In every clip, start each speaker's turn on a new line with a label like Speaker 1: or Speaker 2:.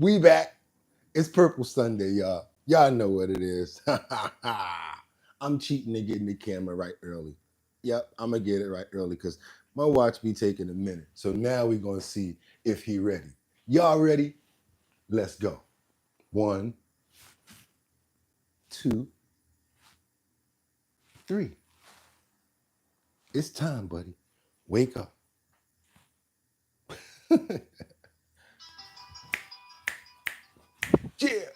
Speaker 1: We back. It's Purple Sunday, y'all. Y'all know what it is. I'm cheating and getting the camera right early. Yep, I'm gonna get it right early because my watch be taking a minute. So now we're gonna see if he ready. Y'all ready? Let's go. 1, 2, 3. It's time, buddy. Wake up. Yeah.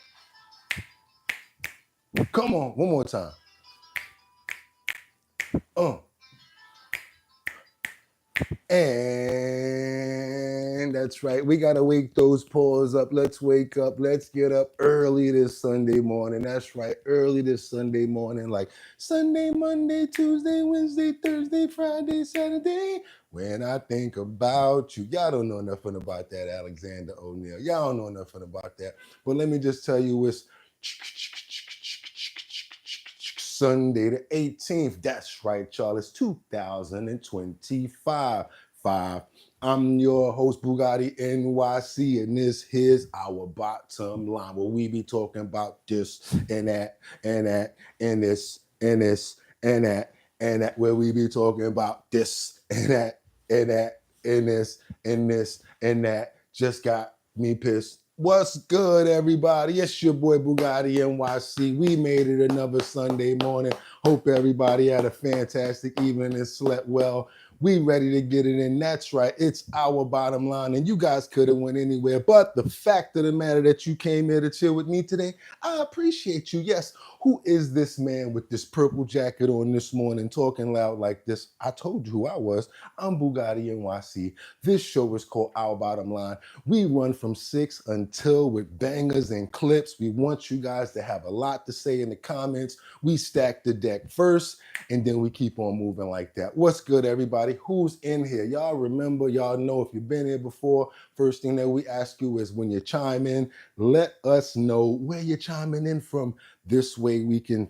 Speaker 1: Come on, one more time. Uh. And that's right. We got to wake those paws up. Let's wake up. Let's get up early this Sunday morning. That's right. Early this Sunday morning. Like Sunday, Monday, Tuesday, Wednesday, Thursday, Friday, Saturday. When I think about you. Y'all don't know nothing about that, Alexander O'Neal. Y'all don't know nothing about that. But let me just tell you, it's Sunday the 18th. That's right, y'all. It's 2025. I'm your host, Bugatti NYC, and this is our bottom line, where we be talking about this and that and that and this and this and that and that, where we be talking about this and that and that and this and this and that. Just got me pissed. What's good, everybody? It's your boy Bugatti NYC. We made it another Sunday morning. Hope everybody had a fantastic evening and slept well. We ready to get it in. That's right. It's our bottom line. And you guys could have went anywhere. But the fact of the matter that you came here to chill with me today, I appreciate you. Yes. Who is this man with this purple jacket on this morning talking loud like this? I told you who I was. I'm Bugatti NYC. This show is called Our Bottom Line. We run from 6 until with bangers and clips. We want you guys to have a lot to say in the comments. We stack the deck first, and then we keep on moving like that. What's good, everybody? Who's in here? Y'all remember, y'all know if you've been here before, first thing that we ask you is when you chime in, let us know where you're chiming in from. This way we can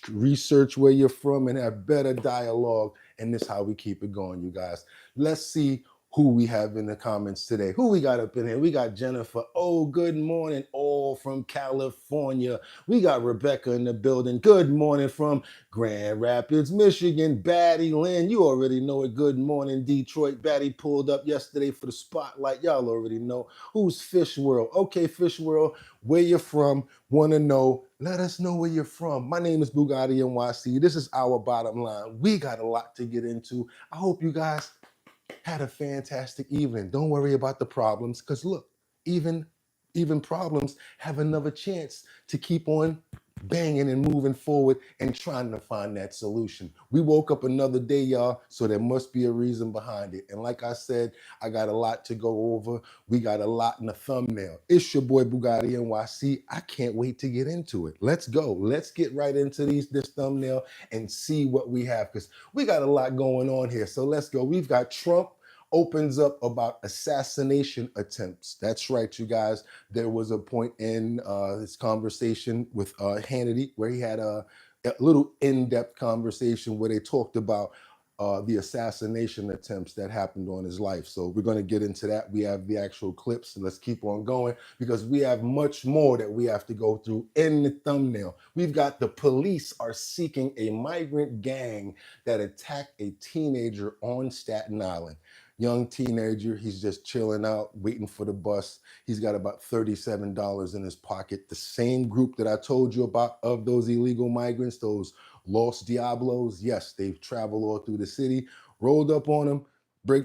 Speaker 1: research where you're from and have better dialogue. And this is how we keep it going, you guys. Let's see who we have in the comments today. Who we got up in here? We got Jennifer. Oh, good morning, all from California. We got Rebecca in the building. Good morning from Grand Rapids, Michigan. Batty Lynn, you already know it. Good morning, Detroit. Batty pulled up yesterday for the spotlight. Y'all already know. Who's Fish World? Okay, Fish World, where you from? Want to know? Let us know where you're from. My name is Bugatti NYC. This is Our Bottom Line. We got a lot to get into. I hope you guys had a fantastic evening. Don't worry about the problems, because look, even problems have another chance to keep on banging and moving forward and trying to find that solution. We woke up another day, y'all, so there must be a reason behind it. And like I said, I got a lot to go over. We got a lot in the thumbnail. It's your boy Bugatti NYC. I can't wait to get into it. Let's go. Let's get right into this thumbnail and see what we have, because we got a lot going on here. So let's go. We've got Trump opens up about assassination attempts. That's right, you guys. There was a point in this conversation with Hannity where he had a little in-depth conversation where they talked about the assassination attempts that happened on his life. So we're going to get into that. We have the actual clips, and let's keep on going because we have much more that we have to go through in the thumbnail. We've got the police are seeking a migrant gang that attacked a teenager on Staten Island. Young teenager, he's just chilling out, waiting for the bus. He's got about $37 in his pocket. The same group that I told you about of those illegal migrants, those Los Diablos, yes, they've traveled all through the city, rolled up on him,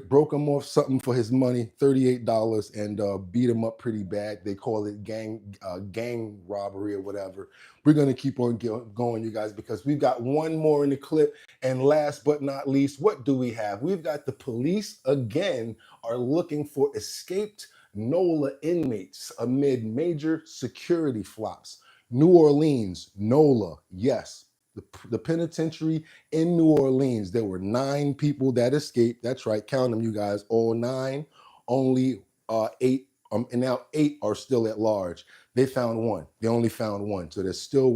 Speaker 1: broke him off something for his money, $38, and beat him up pretty bad. They call it gang robbery or whatever. We're going to keep on going, you guys, because we've got one more in the clip. And last but not least, what do we have? We've got the police again are looking for escaped NOLA inmates amid major security flops. New Orleans, NOLA, yes. The penitentiary in New Orleans, there were 9 people that escaped. That's right, count them, you guys, all 9. Only 8, and now 8 are still at large. They found 1. They only found 1. So there's still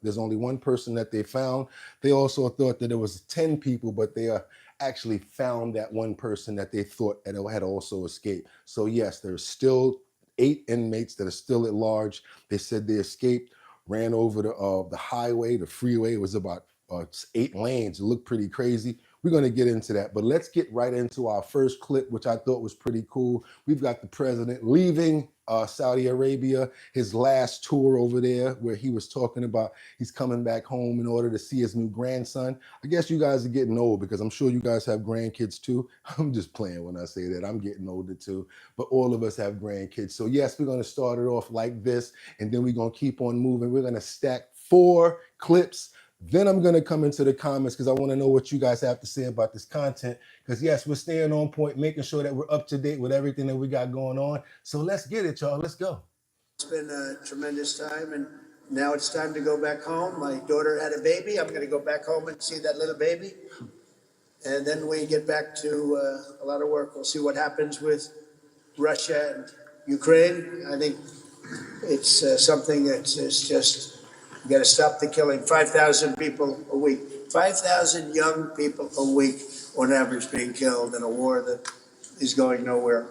Speaker 1: there's only 1 person that they found. They also thought that there was 10 people, but they actually found that 1 person that they thought had also escaped. So yes, there's still 8 inmates that are still at large. They said they escaped, ran over the highway, the freeway. It was about 8 lanes. It looked pretty crazy. We're going to get into that, but let's get right into our first clip, which I thought was pretty cool. We've got the president leaving Saudi Arabia, his last tour over there, where he was talking about he's coming back home in order to see his new grandson. I guess you guys are getting old, because I'm sure you guys have grandkids too. I'm just playing when I say that. I'm getting older too, but all of us have grandkids. So yes, we're going to start it off like this, and then we're going to keep on moving. We're going to stack 4 clips. Then I'm going to come into the comments, because I want to know what you guys have to say about this content. Because yes, we're staying on point, making sure that we're up to date with everything that we got going on. So let's get it, y'all. Let's go.
Speaker 2: It's been a tremendous time, and now it's time to go back home. My daughter had a baby. I'm going to go back home and see that little baby. And then we get back to a lot of work. We'll see what happens with Russia and Ukraine. I think it's something that's just, you got to stop the killing. 5,000 people a week, 5,000 young people a week on average being killed in a war that is going nowhere.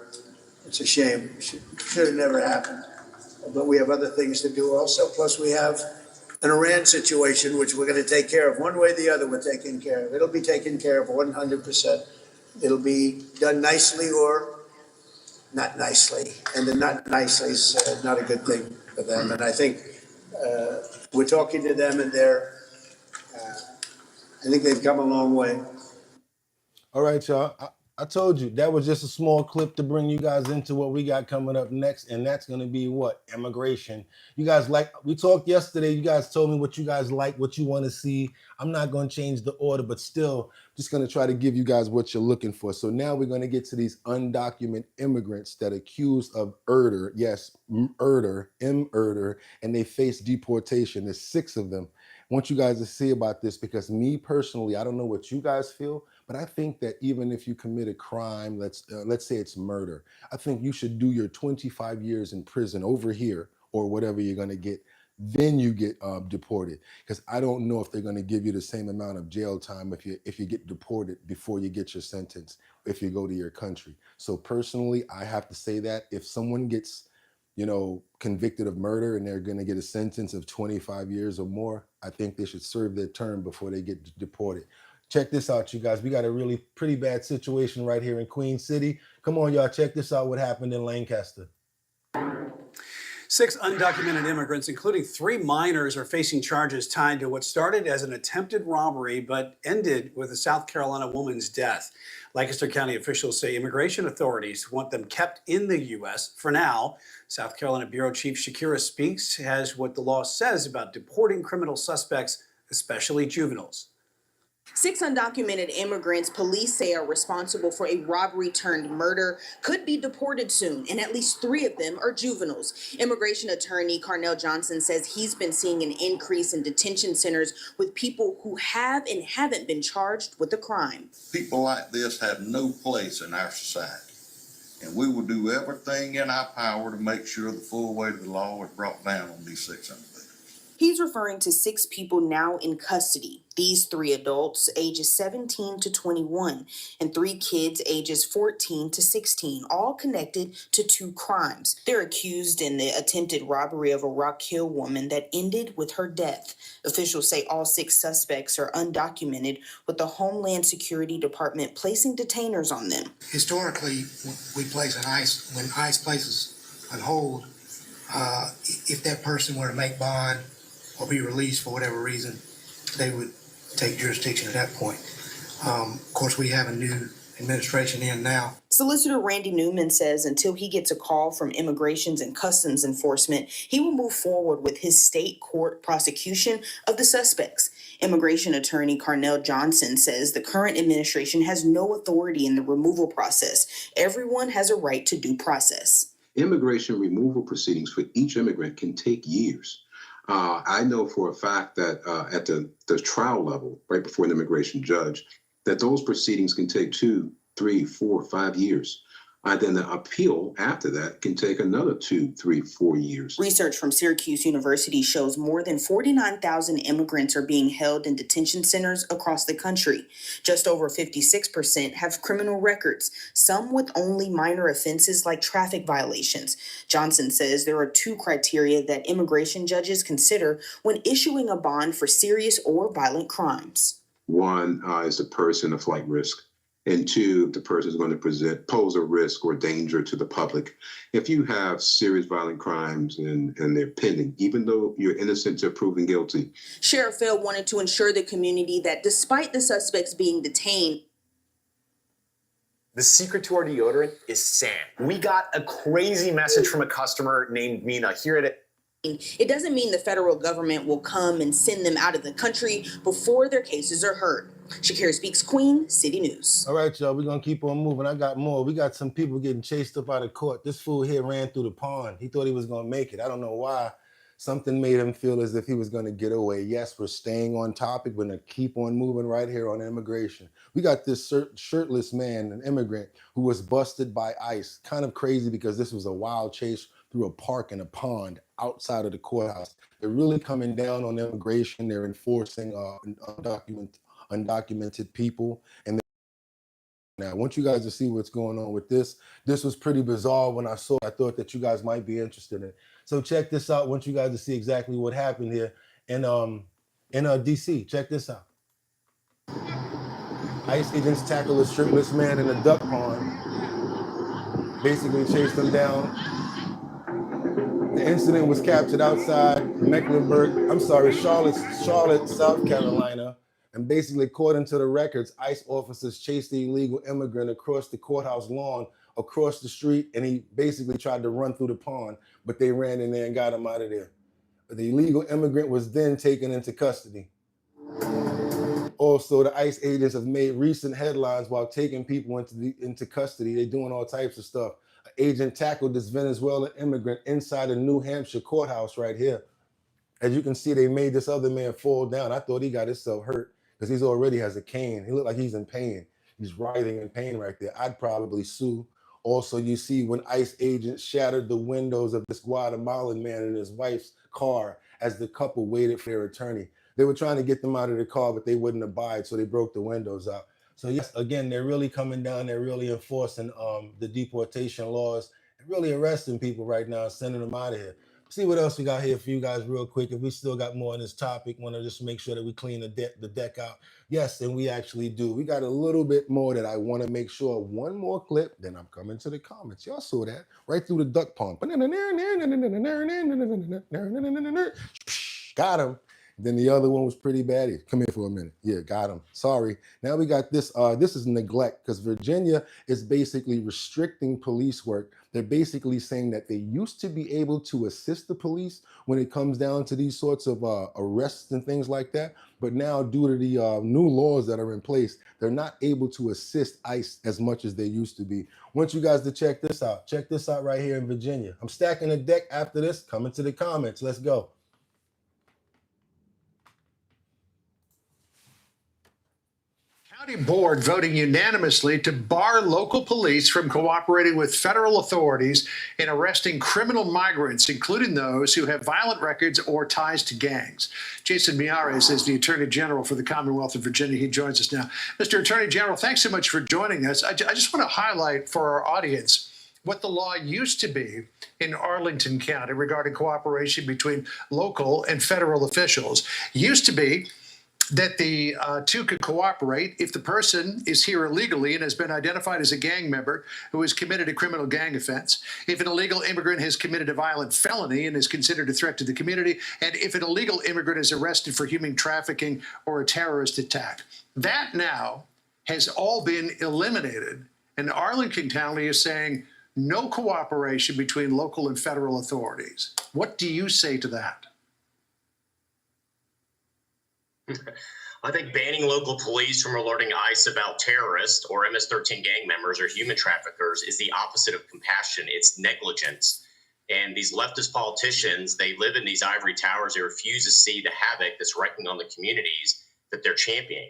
Speaker 2: It's a shame. Should have never happened. But we have other things to do also. Plus we have an Iran situation, which we're going to take care of. One way or the other, we're taking care of. It'll be taken care of 100%. It'll be done nicely or not nicely. And the not nicely is not a good thing for them. And I think we're talking to them, and I think they've come a long way.
Speaker 1: All right, y'all. I told you that was just a small clip to bring you guys into what we got coming up next, and that's going to be what? Immigration. You guys we talked yesterday. You guys told me what you guys like, what you want to see. I'm not going to change the order, but still just going to try to give you guys what you're looking for. So now we're going to get to these undocumented immigrants that are accused of murder. Yes, murder, and they face deportation. There's 6 of them. I want you guys to see about this, because me personally, I don't know what you guys feel, but I think that even if you commit a crime, let's say it's murder, I think you should do your 25 years in prison over here, or whatever you're going to get. Then you get deported, because I don't know if they're going to give you the same amount of jail time if you get deported before you get your sentence, if you go to your country. So personally, I have to say that if someone gets convicted of murder and they're going to get a sentence of 25 years or more, I think they should serve their term before they get deported. Check this out, you guys. We got a really pretty bad situation right here in Queen City. Come on, y'all. Check this out, what happened in Lancaster.
Speaker 3: 6 undocumented immigrants, including 3 minors, are facing charges tied to what started as an attempted robbery but ended with a South Carolina woman's death. Lancaster County officials say immigration authorities want them kept in the U.S. for now. South Carolina Bureau Chief H+our speaks as what the law says about deporting criminal suspects, especially juveniles.
Speaker 4: 6 undocumented immigrants police say are responsible for a robbery turned murder could be deported soon, and at least 3 of them are juveniles. Immigration attorney Carnell Johnson says he's been seeing an increase in detention centers with people who have and haven't been charged with a crime.
Speaker 5: People like this have no place in our society, and we will do everything in our power to make sure the full weight of the law is brought down on these 6 individuals.
Speaker 4: He's referring to 6 people now in custody. These 3 adults, ages 17 to 21, and 3 kids, ages 14 to 16, all connected to 2 crimes. They're accused in the attempted robbery of a Rock Hill woman that ended with her death. Officials say all 6 suspects are undocumented, with the Homeland Security Department placing detainers on them.
Speaker 6: Historically, we place when ICE places on hold, if that person were to make bond or be released for whatever reason, they would take jurisdiction at that point. Of course, we have a new administration in now.
Speaker 4: Solicitor Randy Newman says until he gets a call from Immigrations and Customs Enforcement, he will move forward with his state court prosecution of the suspects. Immigration attorney Carnell Johnson says the current administration has no authority in the removal process. Everyone has a right to due process.
Speaker 7: Immigration removal proceedings for each immigrant can take years. I know for a fact that at the trial level, right before an immigration judge, that those proceedings can take 2, 3, 4, 5 years. And then the appeal after that can take another 2, 3, 4 years.
Speaker 4: Research from Syracuse University shows more than 49,000 immigrants are being held in detention centers across the country. Just over 56% have criminal records, some with only minor offenses like traffic violations. Johnson says there are 2 criteria that immigration judges consider when issuing a bond for serious or violent crimes.
Speaker 7: One is the person a flight risk. And 2, if the person is going to pose a risk or danger to the public. If you have serious violent crimes and they're pending, even though you're innocent to proven guilty.
Speaker 4: Sheriff Fell wanted to ensure the community that despite the suspects being detained,
Speaker 8: the secret to our deodorant is sand. We got a crazy message from a customer named Mina here at
Speaker 4: it doesn't mean the federal government will come and send them out of the country before their cases are heard. Shakira Speaks, Queen City News.
Speaker 1: All right, y'all, we're going to keep on moving. I got more. We got some people getting chased up out of court. This fool here ran through the pond. He thought he was going to make it. I don't know why. Something made him feel as if he was going to get away. Yes, we're staying on topic. We're going to keep on moving right here on immigration. We got this shirtless man, an immigrant, who was busted by ICE. Kind of crazy because this was a wild chase through a park and a pond outside of the courthouse. They're really coming down on immigration. They're enforcing undocumented people. And now I want you guys to see what's going on with this. This was pretty bizarre when I saw it. I thought that you guys might be interested in it. So check this out. I want you guys to see exactly what happened here in DC. Check this out. ICE agents tackle a shirtless man in a duck pond. Basically chased him down. The incident was captured outside Charlotte, South Carolina. And basically, according to the records, ICE officers chased the illegal immigrant across the courthouse lawn, across the street, and he basically tried to run through the pond, but they ran in there and got him out of there. The illegal immigrant was then taken into custody. Also, the ICE agents have made recent headlines while taking people into custody. They're doing all types of stuff. An agent tackled this Venezuelan immigrant inside a New Hampshire courthouse right here. As you can see, they made this other man fall down. I thought he got himself hurt because he already has a cane. He looked like he's in pain. He's writhing in pain right there. I'd probably sue. Also, you see when ICE agents shattered the windows of this Guatemalan man and his wife's car as the couple waited for their attorney. They were trying to get them out of the car, but they wouldn't abide, so they broke the windows out. So yes, again, they're really coming down. They're really enforcing the deportation laws and really arresting people right now, sending them out of here. See what else we got here for you guys real quick. If we still got more on this topic, want to just make sure that we clean the deck out. Yes, and we actually do. We got a little bit more that I want to make sure. One more clip, then I'm coming to the comments. Y'all saw that right through the duck pond. Got him. Then the other one was pretty bad. Come here for a minute. Yeah, got him. Sorry. Now we got this. This is neglect because Virginia is basically restricting police work. They're basically saying that they used to be able to assist the police when it comes down to these sorts of arrests and things like that. But now due to the new laws that are in place, they're not able to assist ICE as much as they used to be. I want you guys to check this out. Check this out right here in Virginia. I'm stacking the deck after this. Coming to the comments. Let's go.
Speaker 3: County board voting unanimously to bar local police from cooperating with federal authorities in arresting criminal migrants, including those who have violent records or ties to gangs. Jason Miyares is the Attorney General for the Commonwealth of Virginia. He joins us now. Mr. Attorney General, thanks so much for joining us. I just want to highlight for our audience what the law used to be in Arlington County regarding cooperation between local and federal officials. Used to be that the two could cooperate if the person is here illegally and has been identified as a gang member who has committed a criminal gang offense, if an illegal immigrant has committed a violent felony and is considered a threat to the community, and if an illegal immigrant is arrested for human trafficking or a terrorist attack. That now has all been eliminated, and Arlington County is saying no cooperation between local and federal authorities. What do you say to that?
Speaker 9: I think banning local police from alerting ICE about terrorists or MS-13 gang members or human traffickers is the opposite of compassion. It's negligence. And these leftist politicians, they live in these ivory towers. They refuse to see the havoc that's wreaking on the communities that they're championing.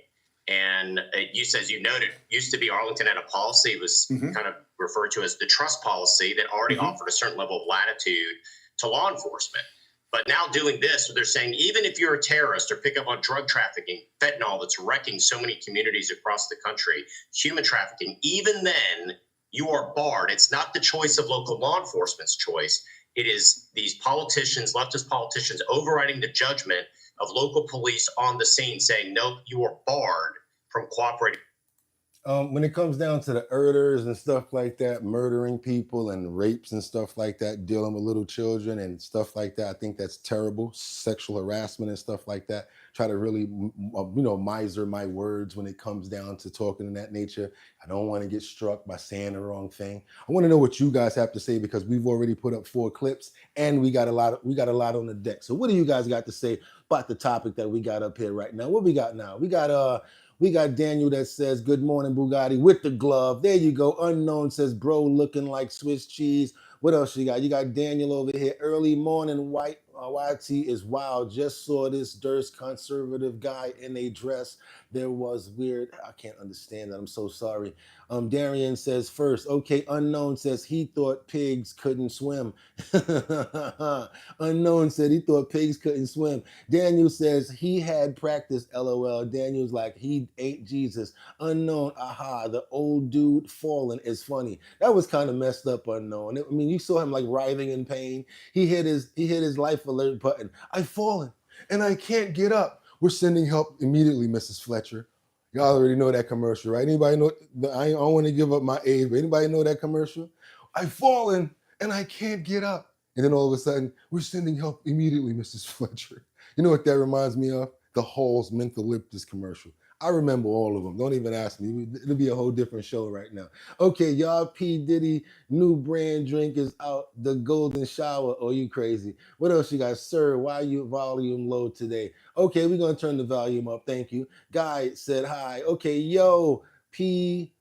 Speaker 9: And it used, as you noted, used to be Arlington had a policy, it was kind of referred to as the trust policy, that already offered a certain level of latitude to law enforcement. But now doing this, they're saying even if you're a terrorist or pick up on drug trafficking, fentanyl that's wrecking so many communities across the country, human trafficking, even then you are barred. It's not the choice of local law enforcement's choice. It is these politicians, leftist politicians, overriding the judgment of local police on the scene saying, nope, you are barred from cooperating.
Speaker 1: When it comes down to the murders and stuff like that, murdering people and rapes and stuff like that, dealing with little children and stuff like that, I think that's terrible. Sexual harassment and stuff like that. Try to really, miser my words when it comes down to talking in that nature. I don't want to get struck by saying the wrong thing. I want to know what you guys have to say, because we've already put up 4 clips and we got a lot on the deck. So what do you guys got to say about the topic that we got up here right now? What we got now? We got Daniel that says, good morning, Bugatti, with the glove. There you go. Unknown says, bro, looking like Swiss cheese. What else you got? You got Daniel over here. Early morning, YT is wild. Just saw this Durst conservative guy in a dress. There was weird. I can't understand that. I'm so sorry. Darian says first. Okay, Unknown says he thought pigs couldn't swim. Unknown said he thought pigs couldn't swim. Daniel says he had practice, LOL. Daniel's like, he ain't Jesus. Unknown, aha, the old dude falling is funny. That was kind of messed up, Unknown. I mean, you saw him like writhing in pain. He hit his life alert button. I've fallen and I can't get up. We're sending help immediately, Mrs. Fletcher. Y'all already know that commercial, right? Anybody know? I don't want to give up my age, but anybody know that commercial? I've fallen and I can't get up. And then all of a sudden, we're sending help immediately, Mrs. Fletcher. You know what that reminds me of? The Hall's Mentholyptus commercial. I remember all of them. Don't even ask me. It'll be a whole different show right now. Okay, y'all, P. Diddy, new brand drink is out, the Golden Shower. Oh, you crazy. What else you got? Sir, why you volume low today? Okay, we're going to turn the volume up. Thank you. Guy said hi. Okay, yo, P.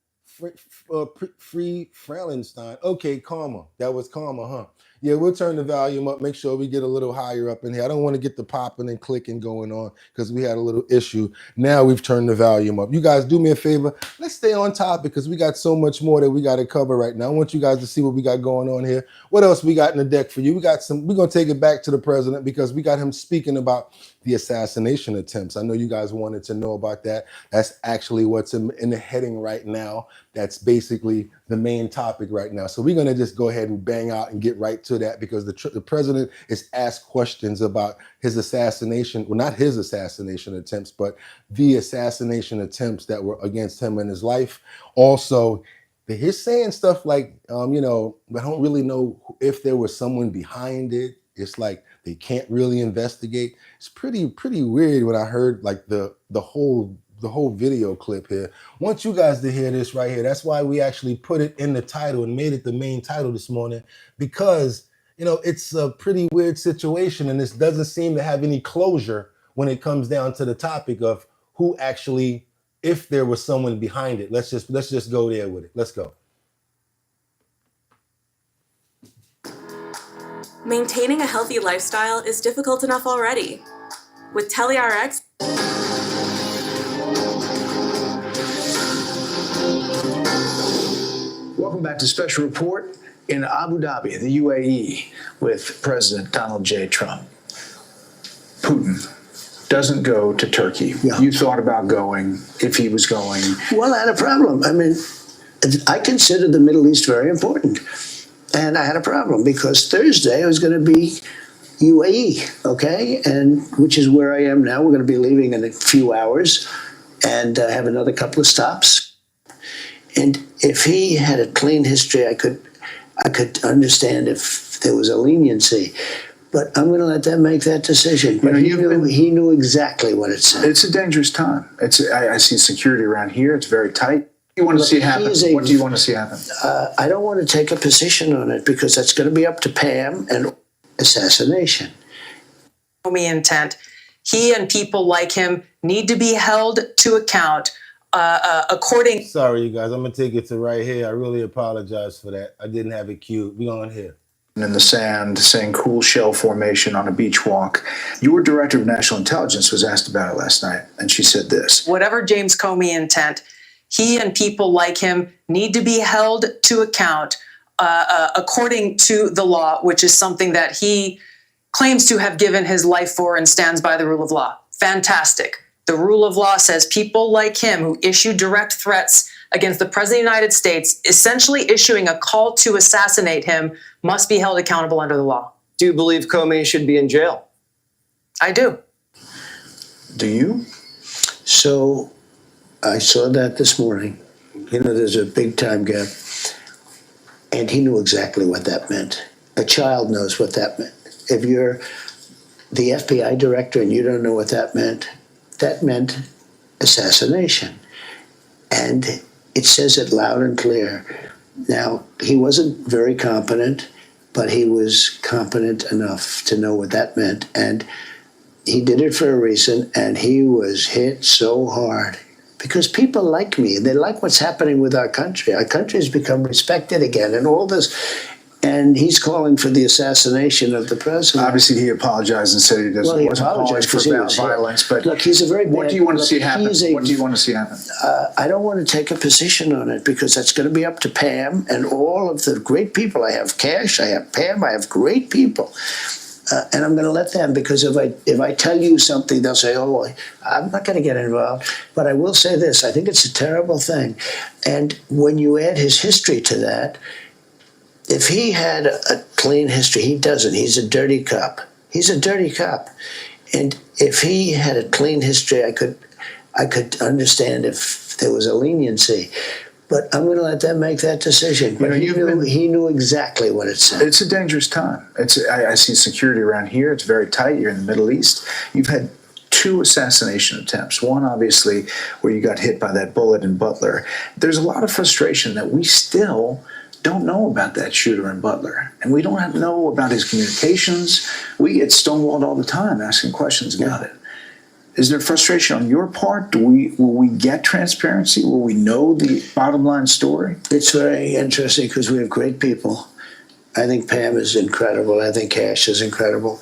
Speaker 1: Free Frauenstein. Okay, Karma. That was Karma, huh? Yeah, we'll turn the volume up, make sure we get a little higher up in here. I don't want to get the popping and clicking going on because we had a little issue. Now we've turned the volume up. You guys do me a favor. Let's stay on topic because we got so much more that we got to cover right now. I want you guys to see what we got going on here. What else we got in the deck for you? We're going to take it back to the president because we got him speaking about the assassination attempts. I know you guys wanted to know about that. That's actually what's in the heading right now. That's basically the main topic right now. So we're going to just go ahead and bang out and get right to that because the president is asked questions about his assassination, well, not his assassination attempts, but the assassination attempts that were against him in his life. Also, he's saying stuff like, I don't really know if there was someone behind it. It's like they can't really investigate. It's pretty weird when I heard like the whole video clip here. I want you guys to hear this right here. That's why we actually put it in the title and made it the main title this morning, because it's a pretty weird situation and this doesn't seem to have any closure when it comes down to the topic of who actually, if there was someone behind it. Let's just go there with it. Let's go.
Speaker 10: Maintaining a healthy lifestyle is difficult enough already. With TeleRx,
Speaker 2: Welcome back to Special Report in Abu Dhabi, the UAE, with President Donald J. Trump.
Speaker 11: Putin doesn't go to Turkey.
Speaker 2: Yeah.
Speaker 11: You thought about going, if he was going.
Speaker 2: Well, I had a problem. I mean, I consider the Middle East very important. And I had a problem because Thursday I was going to be UAE, okay? And which is where I am now. We're going to be leaving in a few hours and have another couple of stops. And if he had a clean history, I could understand if there was a leniency. But I'm going to let them make that decision. But he knew exactly what it said.
Speaker 11: It's a dangerous time. I see security around here. It's very tight. What do you want to see happen? What do you want to see happen?
Speaker 2: I don't want to take a position on it because that's going to be up to Pam and assassination.
Speaker 12: Intent. He and people like him need to be held to account according.
Speaker 1: Sorry, you guys. I'm going to take it to right here. I really apologize for that. I didn't have it queued. We on here.
Speaker 11: in the sand saying cool shell formation on a beach walk. Your director of national intelligence was asked about it last night, and she said this.
Speaker 12: Whatever James Comey intent, he and people like him need to be held to account according to the law, which is something that he claims to have given his life for and stands by the rule of law. Fantastic. The rule of law says people like him who issue direct threats against the President of the United States, essentially issuing a call to assassinate him, must be held accountable under the law.
Speaker 13: Do you believe Comey should be in jail?
Speaker 12: I do.
Speaker 11: Do you?
Speaker 2: So I saw that this morning. You know, there's a big time gap. And he knew exactly what that meant. A child knows what that meant. If you're the FBI director and you don't know what that meant assassination. And it says it loud and clear. Now, he wasn't very competent, but he was competent enough to know what that meant. And he did it for a reason, and he was hit so hard. Because people like me, and they like what's happening with our country. Our country's become respected again, and all this. And he's calling for the assassination of the president.
Speaker 11: Obviously, he apologized and said he doesn't.
Speaker 2: Well, he
Speaker 11: wasn't
Speaker 2: apologized
Speaker 11: for violence. But
Speaker 2: look, he's a very bad.
Speaker 11: What do you want to see happen? What do you want to see happen?
Speaker 2: I don't want to take a position on it because that's going to be up to Pam and all of the great people. I have Cash, I have Pam, I have great people. And I'm going to let them, because if I tell you something, they'll say, oh, I'm not going to get involved. But I will say this, I think it's a terrible thing. And when you add his history to that, if he had a clean history, he doesn't. He's a dirty cop. He's a dirty cop. And if he had a clean history, I could understand if there was a leniency. But I'm going to let them make that decision. But he knew exactly what it said.
Speaker 11: It's a dangerous time. I see security around here. It's very tight. You're in the Middle East. You've had 2 assassination attempts. One, obviously, where you got hit by that bullet in Butler. There's a lot of frustration that we still don't know about that shooter in Butler. And we don't know about his communications. We get stonewalled all the time asking questions about it. Is there frustration on your part? Will we get transparency? Will we know the bottom line story?
Speaker 2: It's very interesting because we have great people. I think Pam is incredible. I think Cash is incredible.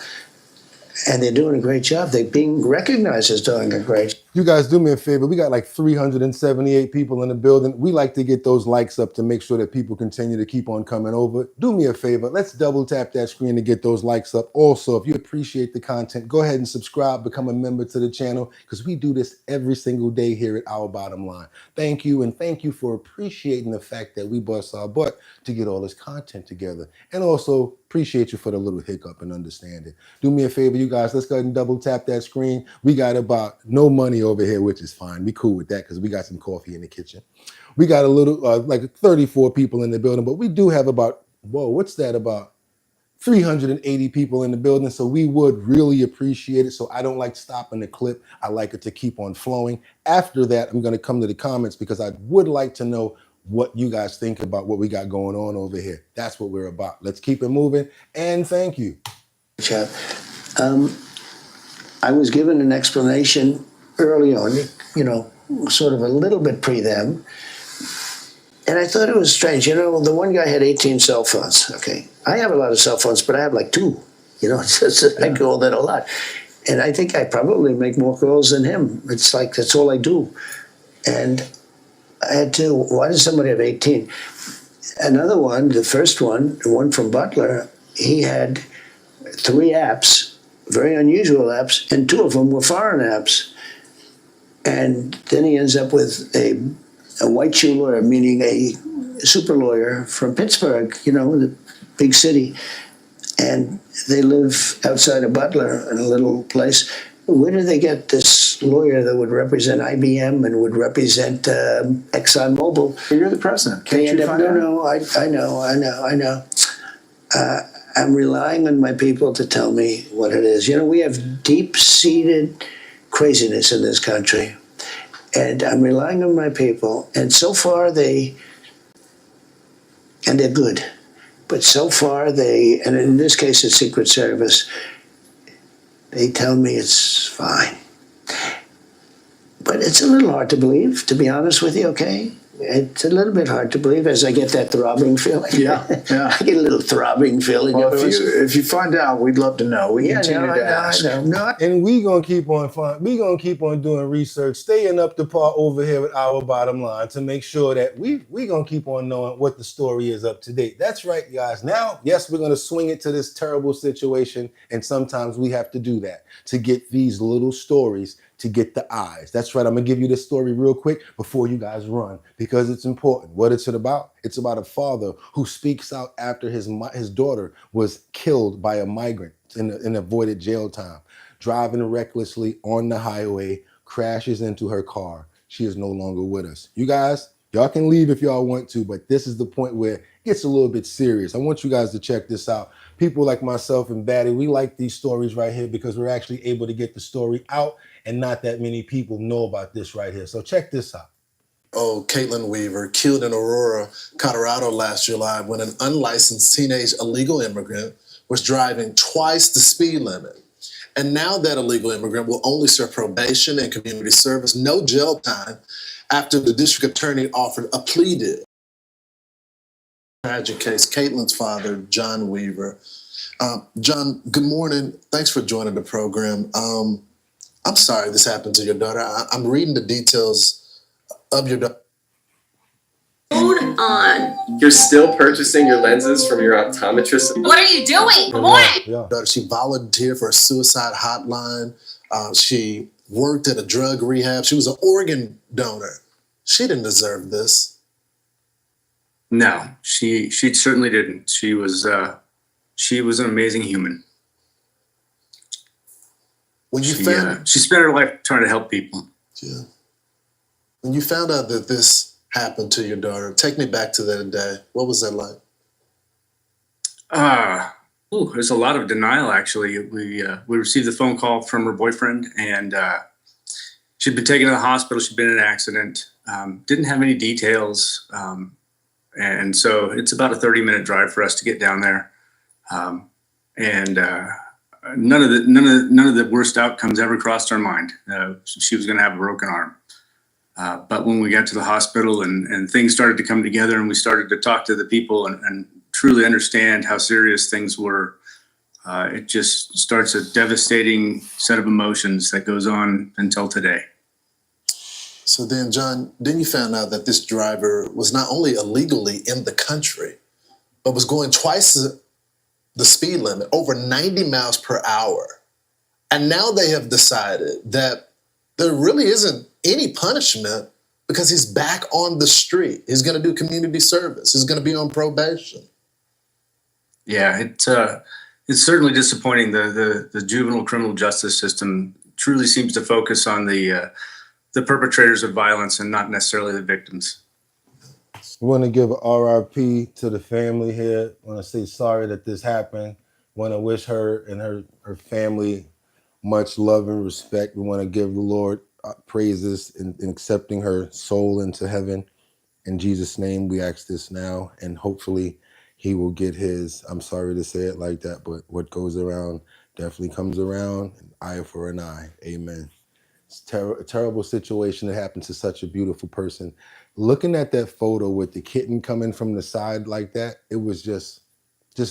Speaker 2: And they're doing a great job. They're being recognized as doing a great job.
Speaker 1: You guys do me a favor. We got like 378 people in the building. We like to get those likes up to make sure that people continue to keep on coming over. Do me a favor. Let's double tap that screen to get those likes up. Also, if you appreciate the content, go ahead and subscribe, become a member to the channel, because we do this every single day here at Our Bottom Line. Thank you, and thank you for appreciating the fact that we bust our butt to get all this content together. And also, appreciate you for the little hiccup and understanding. Do me a favor, you guys. Let's go ahead and double tap that screen. We got about no money over here, which is fine. We cool with that because we got some coffee in the kitchen. We got a little, like 34 people in the building, but we do have about, about 380 people in the building. So we would really appreciate it. So I don't like stopping the clip. I like it to keep on flowing. After that, I'm going to come to the comments because I would like to know what you guys think about what we got going on over here. That's what we're about. Let's keep it moving. And thank you.
Speaker 2: I was given an explanation early on, sort of a little bit pre them. And I thought it was strange. The one guy had 18 cell phones. Okay. I have a lot of cell phones, but I have like 2. I call that a lot. And I think I probably make more calls than him. It's like, that's all I do. And I had to, why does somebody have 18? Another one, the first one, the one from Butler, he had 3 apps, very unusual apps, and 2 of them were foreign apps. And then he ends up with a white shoe lawyer, meaning a super lawyer from Pittsburgh, the big city. And they live outside of Butler in a little place. Where did they get this lawyer that would represent IBM and would represent ExxonMobil?
Speaker 11: You're the president. Can't you find out?
Speaker 2: No, I know. I'm relying on my people to tell me what it is. We have deep-seated craziness in this country. And I'm relying on my people. And so far and they're good. But so far and in this case it's Secret Service, they tell me it's fine. But it's a little hard to believe, to be honest with you, okay? It's a little bit hard to believe as I get that throbbing feeling.
Speaker 11: Yeah.
Speaker 2: I get a little throbbing feeling.
Speaker 11: Well, if you find out, we'd love to know. We continue to ask.
Speaker 2: No.
Speaker 1: And we gonna keep on doing research, staying up to par over here with our bottom line to make sure that we gonna keep on knowing what the story is up to date. That's right, guys. Now, yes, we're gonna swing it to this terrible situation, and sometimes we have to do that to get these little stories to get the eyes. That's right. I'm gonna give you this story real quick before you guys run because it's important. What it's about? It's about a father who speaks out after his daughter was killed by a migrant and avoided jail time. Driving recklessly on the highway, crashes into her car. She is no longer with us. You guys, y'all can leave if y'all want to, but this is the point where it gets a little bit serious. I want you guys to check this out. People like myself and Batty, we like these stories right here because we're actually able to get the story out and not that many people know about this right here. So check this out.
Speaker 14: Oh, Caitlin Weaver, killed in Aurora, Colorado last July when an unlicensed teenage illegal immigrant was driving twice the speed limit. And now that illegal immigrant will only serve probation and community service, no jail time, after the district attorney offered a plea deal. Tragic case, Caitlin's father, John Weaver. John, good morning. Thanks for joining the program. I'm sorry this happened to your daughter. I'm reading the details of your daughter.
Speaker 15: Hold on.
Speaker 13: You're still purchasing your lenses from your optometrist?
Speaker 15: What are you doing? Come on.
Speaker 1: Yeah.
Speaker 14: She volunteered for a suicide hotline. She worked at a drug rehab. She was an organ donor. She didn't deserve this.
Speaker 16: No, she certainly didn't. She was an amazing human.
Speaker 14: When you
Speaker 16: She spent her life trying to help people.
Speaker 14: Yeah. When you found out that this happened to your daughter, take me back to that day. What was that like?
Speaker 16: There's a lot of denial, actually. We received a phone call from her boyfriend, and she'd been taken to the hospital. She'd been in an accident. Didn't have any details, and so it's about a 30-minute drive for us to get down there. None of the worst outcomes ever crossed our mind. She was going to have a broken arm. But when we got to the hospital and things started to come together and we started to talk to the people and truly understand how serious things were, it just starts a devastating set of emotions that goes on until today.
Speaker 14: So then, John, then you found out that this driver was not only illegally in the country, but was going twice the speed limit, over 90 miles per hour. And now they have decided that there really isn't any punishment because he's back on the street. He's going to do community service. He's going to be on probation.
Speaker 16: Yeah, it's certainly disappointing. The juvenile criminal justice system truly seems to focus on the perpetrators of violence and not necessarily the victims.
Speaker 1: We want to give an RIP to the family here. I want to say sorry that this happened. Want to wish her and her family much love and respect. We want to give the Lord praises in accepting her soul into heaven. In Jesus' name, we ask this now, and hopefully he will get his, I'm sorry to say it like that, but what goes around definitely comes around, an eye for an eye. Amen. It's a terrible situation that happened to such a beautiful person. Looking at that photo with the kitten coming from the side like that, it was just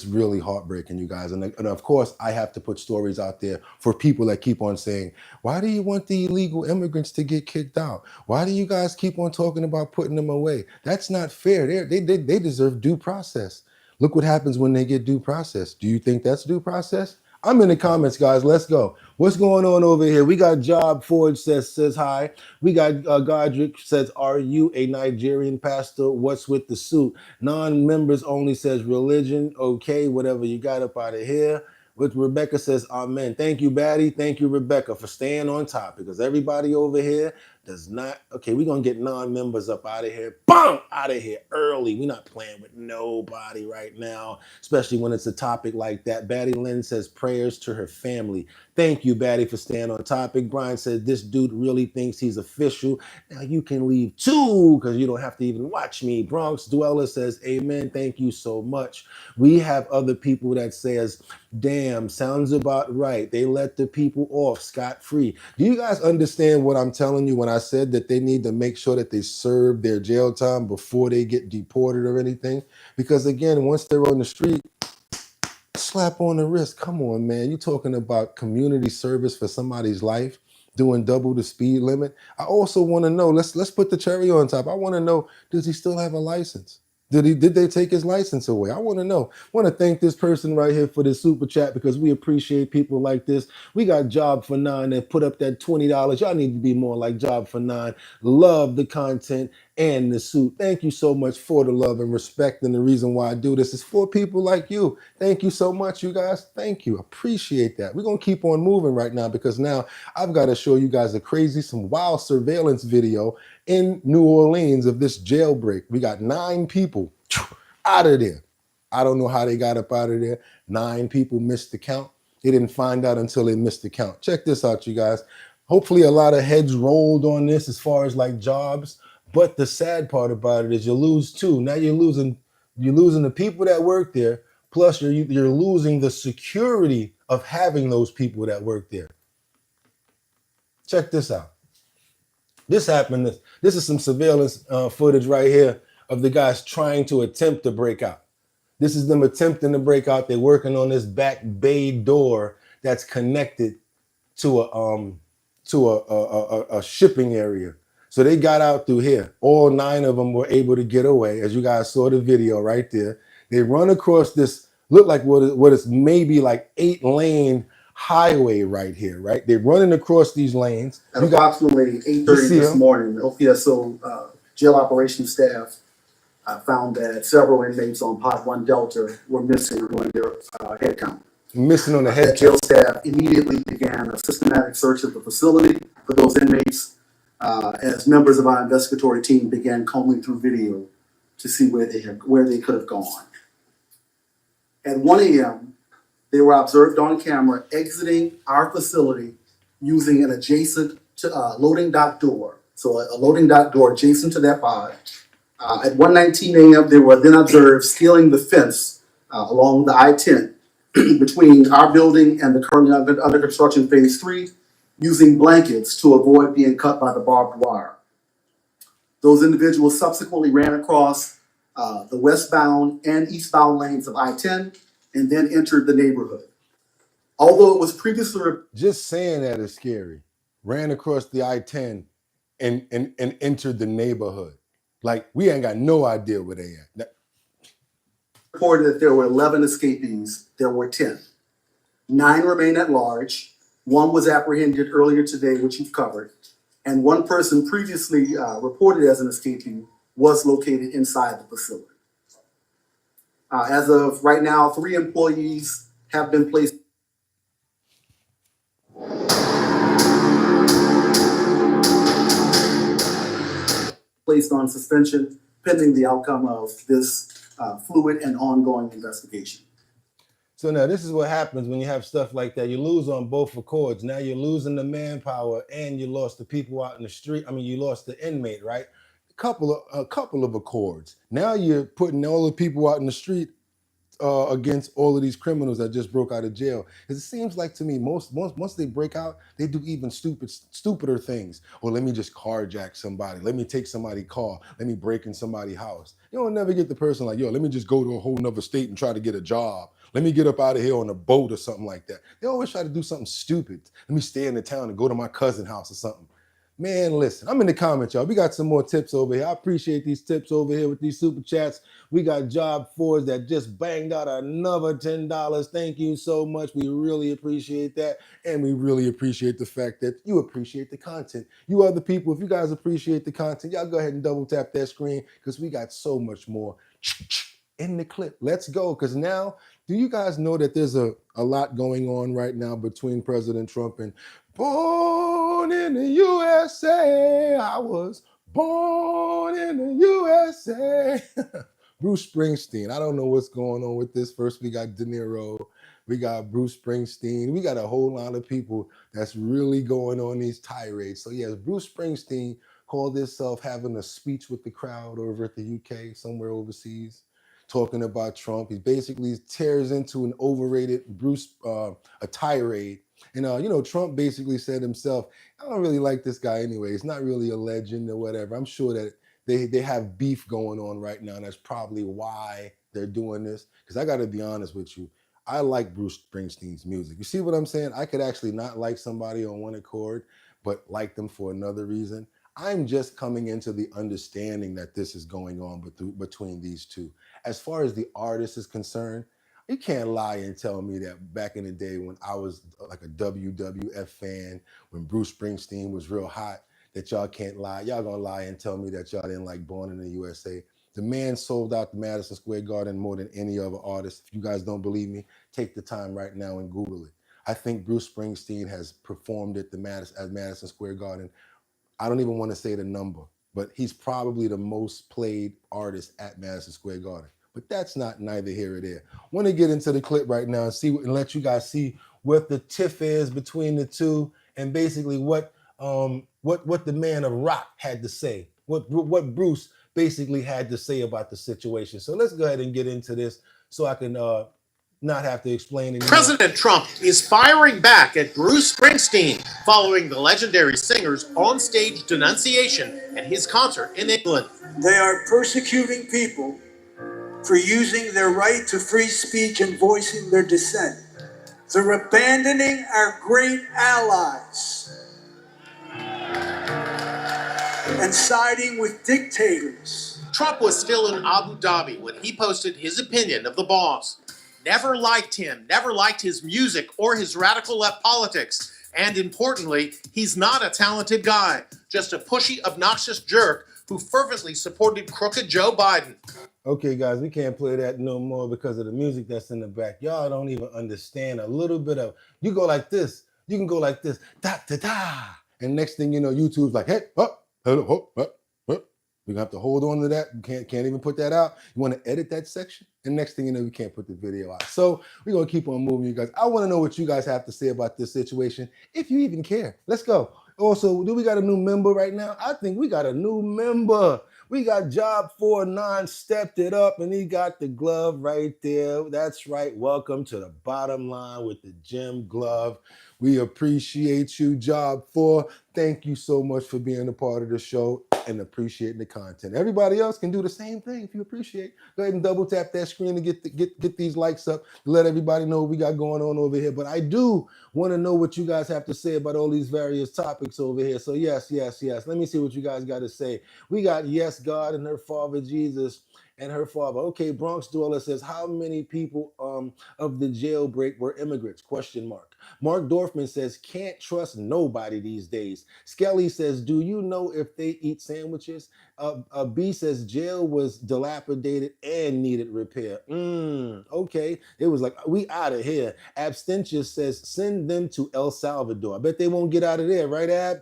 Speaker 1: really heartbreaking, you guys. And of course, I have to put stories out there for people that keep on saying, why do you want the illegal immigrants to get kicked out? Why do you guys keep on talking about putting them away? That's not fair. They deserve due process. Look what happens when they get due process. Do you think that's due process? I'm in the comments, guys. Let's go. What's going on over here? We got Job Ford says hi. We got Godric says, are you a Nigerian pastor? What's with the suit? Non-members only says religion. Okay, whatever you got up out of here. With Rebecca says, amen. Thank you, Batty. Thank you, Rebecca, for staying on top because everybody over here does not. Okay, we're going to get non-members up out of here. Boom! Out of here early. We're not playing with nobody right now, especially when it's a topic like that. Batty Lynn says prayers to her family. Thank you, Batty, for staying on topic. Brian says this dude really thinks he's official. Now you can leave too because you don't have to even watch me. Bronx Dweller says amen. Thank you so much. We have other people that says, damn, sounds about right. They let the people off scot-free. Do you guys understand what I'm telling you when I I said that they need to make sure that they serve their jail time before they get deported or anything. Because again, once they're on the street, slap on the wrist. Come on, man. You're talking about community service for somebody's life, doing double the speed limit. I also want to know, let's put the cherry on top. I want to know, does he still have a license? Did they take his license away? I want to know. I want to thank this person right here for this super chat because we appreciate people like this. We got Job for 9 that put up that $20. Y'all need to be more like Job for 9. Love the content and the suit. Thank you so much for the love and respect. And the reason why I do this is for people like you. Thank you so much, you guys. Thank you. Appreciate that. We're going to keep on moving right now because now I've got to show you guys some wild surveillance video in New Orleans of this jailbreak. We got 9 people out of there. I don't know how they got up out of there. 9 people missed the count. They didn't find out until they missed the count. Check this out, you guys. Hopefully a lot of heads rolled on this as far as like jobs. But the sad part about it is you lose 2. Now you're losing the people that work there. Plus you're losing the security of having those people that work there. Check this out. This happened. This is some surveillance footage right here of the guys trying to attempt to break out. This is them attempting to break out. They're working on this back bay door that's connected to a shipping area. So they got out through here. All 9 of them were able to get away, as you guys saw the video right there. They run across this, look like what is maybe like 8-lane highway right here, right? They're running across these lanes.
Speaker 17: At approximately 8:30 this morning, OPSO jail operations staff found that several inmates on Pod 1 Delta were missing on their head count.
Speaker 1: Missing on the head count.
Speaker 17: Jail staff immediately began a systematic search of the facility for those inmates as members of our investigatory team began combing through video to see where they could have gone. At 1 a.m., they were observed on camera exiting our facility using an adjacent to loading dock door. So a loading dock door adjacent to that pod. At 1:19 a.m., they were then observed scaling the fence along the I-10 between our building and the currently under construction phase 3, using blankets to avoid being cut by the barbed wire. Those individuals subsequently ran across the westbound and eastbound lanes of I-10 and then entered the neighborhood. Although it was previously...
Speaker 1: Just saying that is scary. Ran across the I-10 and entered the neighborhood. Like, we ain't got no idea where they at.
Speaker 17: Reported that there were 11 escapees. There were 10. 9 remain at large. 1 was apprehended earlier today, which you've covered. And 1 person previously reported as an escapee was located inside the facility. As of right now, 3 employees have been placed on suspension pending the outcome of this fluid and ongoing investigation.
Speaker 1: So now this is what happens when you have stuff like that. You lose on both accords. Now you're losing the manpower and you lost the people out in the street. I mean, you lost the inmate, right? A couple of accords. Now you're putting all the people out in the street against all of these criminals that just broke out of jail. Because it seems like to me, once they break out, they do even stupider things. Or let me just carjack somebody. Let me take somebody's car. Let me break in somebody's house. You don't never get the person like, yo, let me just go to a whole nother state and try to get a job. Let me get up out of here on a boat or something like that. They always try to do something stupid. Let me stay in the town and go to my cousin's house or something. Man, listen, I'm in the comments, y'all. We got some more tips over here. I appreciate these tips over here with these super chats. We got Job 4s that just banged out another $10. Thank you so much. We really appreciate that. And we really appreciate the fact that you appreciate the content. You other people, if you guys appreciate the content, y'all go ahead and double tap that screen because we got so much more in the clip. Let's go. Because now, do you guys know that there's a lot going on right now between President Trump and born in the USA? I was born in the USA. Bruce Springsteen. I don't know what's going on with this. First, we got De Niro. We got Bruce Springsteen. We got a whole lot of people that's really going on these tirades. So yes, Bruce Springsteen called himself having a speech with the crowd over at the UK, somewhere overseas, talking about Trump. He basically tears into an overrated Bruce, a tirade. And, Trump basically said himself, I don't really like this guy anyway. He's not really a legend or whatever. I'm sure that they have beef going on right now, and that's probably why they're doing this. Because I got to be honest with you, I like Bruce Springsteen's music. You see what I'm saying? I could actually not like somebody on one accord, but like them for another reason. I'm just coming into the understanding that this is going on between these two. As far as the artist is concerned, you can't lie and tell me that back in the day when I was like a WWF fan, when Bruce Springsteen was real hot, that y'all can't lie. Y'all gonna lie and tell me that y'all didn't like Born in the USA. The man sold out the Madison Square Garden more than any other artist. If you guys don't believe me, take the time right now and Google it. I think Bruce Springsteen has performed at Madison Square Garden. I don't even want to say the number, but he's probably the most played artist at Madison Square Garden. But that's not neither here or there. I want to get into the clip right now and let you guys see what the tiff is between the two, and basically what the man of rock had to say, what Bruce basically had to say about the situation. So let's go ahead and get into this so I can not have to explain anymore.
Speaker 18: President Trump is firing back at Bruce Springsteen following the legendary singer's onstage denunciation at his concert in England.
Speaker 19: They are persecuting people for using their right to free speech and voicing their dissent. They're abandoning our great allies and siding with dictators.
Speaker 18: Trump was still in Abu Dhabi when he posted his opinion of the boss. Never liked him, never liked his music or his radical left politics. And importantly, he's not a talented guy, just a pushy, obnoxious jerk who fervently supported crooked Joe Biden.
Speaker 1: Okay, guys, we can't play that no more because of the music that's in the back. Y'all don't even understand a little bit of, you go like this, you can go like this, da, da, da. And next thing you know, YouTube's like, hey, up, hello, up. We're gonna have to hold on to that. You can't even put that out. You wanna edit that section? And next thing you know, we can't put the video out. So we're gonna keep on moving, you guys. I wanna know what you guys have to say about this situation, if you even care. Let's go. Also, do we got a new member right now? I think we got a new member. We got Job 49 stepped it up, and he got the glove right there. That's right. Welcome to the bottom line with the gym glove. We appreciate you, Job 4. Thank you so much for being a part of the show and appreciating the content. Everybody else can do the same thing if you appreciate. Go ahead and double tap that screen to get these likes up to let everybody know what we got going on over here. But I do want to know what you guys have to say about all these various topics over here. So yes. Let me see what you guys got to say. We got Yes God and her father Jesus and her father. Okay, Bronx Dweller says, how many people of the jailbreak were immigrants? ? Mark Dorfman says, can't trust nobody these days. Skelly says, do you know if they eat sandwiches? B says, jail was dilapidated and needed repair. Okay. It was like, we out of here. Abstentious says, send them to El Salvador. I bet they won't get out of there, right, Ab?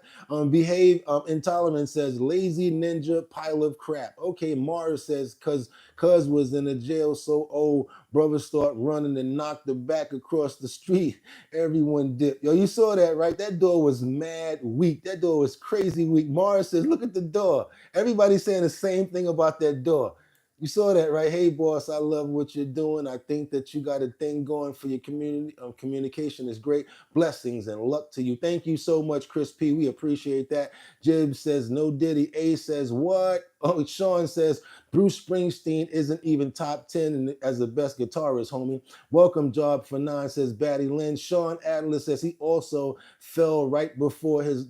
Speaker 1: Behave Intolerant says, lazy ninja pile of crap. Okay, Mars says, cuz was in a jail so old, brother start running and knocked the back across the street. Everyone dipped. Yo, you saw that, right? That door was mad weak. That door was crazy weak. Mars says, look at the door. Everybody's saying the same thing about that door. You saw that, right? Hey, boss, I love what you're doing. I think that you got a thing going for your community. Communication is great. Blessings and luck to you. Thank you so much, Chris P. We appreciate that. Jib says, no Diddy. A says, what? Oh, Sean says, Bruce Springsteen isn't even top 10 as the best guitarist, homie. Welcome, Job for 9, says Batty Lynn. Sean Adler says he also fell right before his,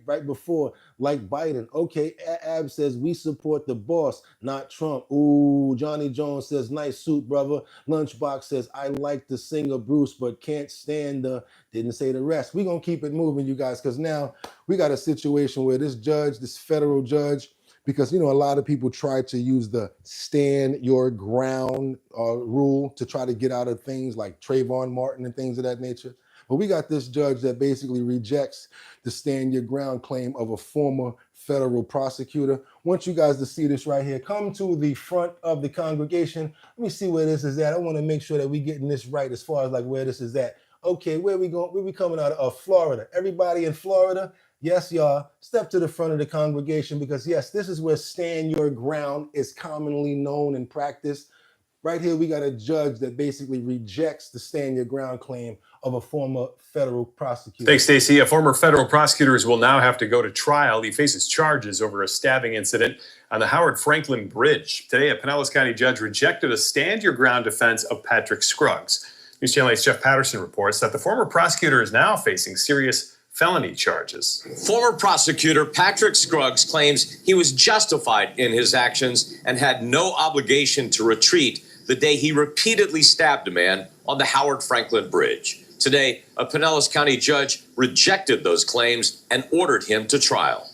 Speaker 1: right before, like Biden. Okay, Ab says we support the boss, not Trump. Ooh, Johnny Jones says nice suit, brother. Lunchbox says I like the singer Bruce, but can't stand the, didn't say the rest. We're going to keep it moving, you guys, because now we got a situation where this judge, this federal judge, because, you know, a lot of people try to use the stand your ground rule to try to get out of things like Trayvon Martin and things of that nature. But we got this judge that basically rejects the stand your ground claim of a former federal prosecutor. I want you guys to see this right here. Come to the front of the congregation. Let me see where this is at. I want to make sure that we're getting this right as far as like where this is at. Okay, where we going? Where we coming out of? Florida. Everybody in Florida? Yes, y'all, step to the front of the congregation because, yes, this is where stand your ground is commonly known and practiced. Right here, we got a judge that basically rejects the stand your ground claim of a former federal prosecutor.
Speaker 20: Thanks, Stacey. Former federal prosecutors will now have to go to trial. He faces charges over a stabbing incident on the Howard Franklin Bridge. Today, a Pinellas County judge rejected a stand your ground defense of Patrick Scruggs. News Channel 8's Jeff Patterson reports that the former prosecutor is now facing serious felony charges.
Speaker 21: Former prosecutor Patrick Scruggs claims he was justified in his actions and had no obligation to retreat the day he repeatedly stabbed a man on the Howard Franklin Bridge. Today, a Pinellas County judge rejected those claims and ordered him to trial.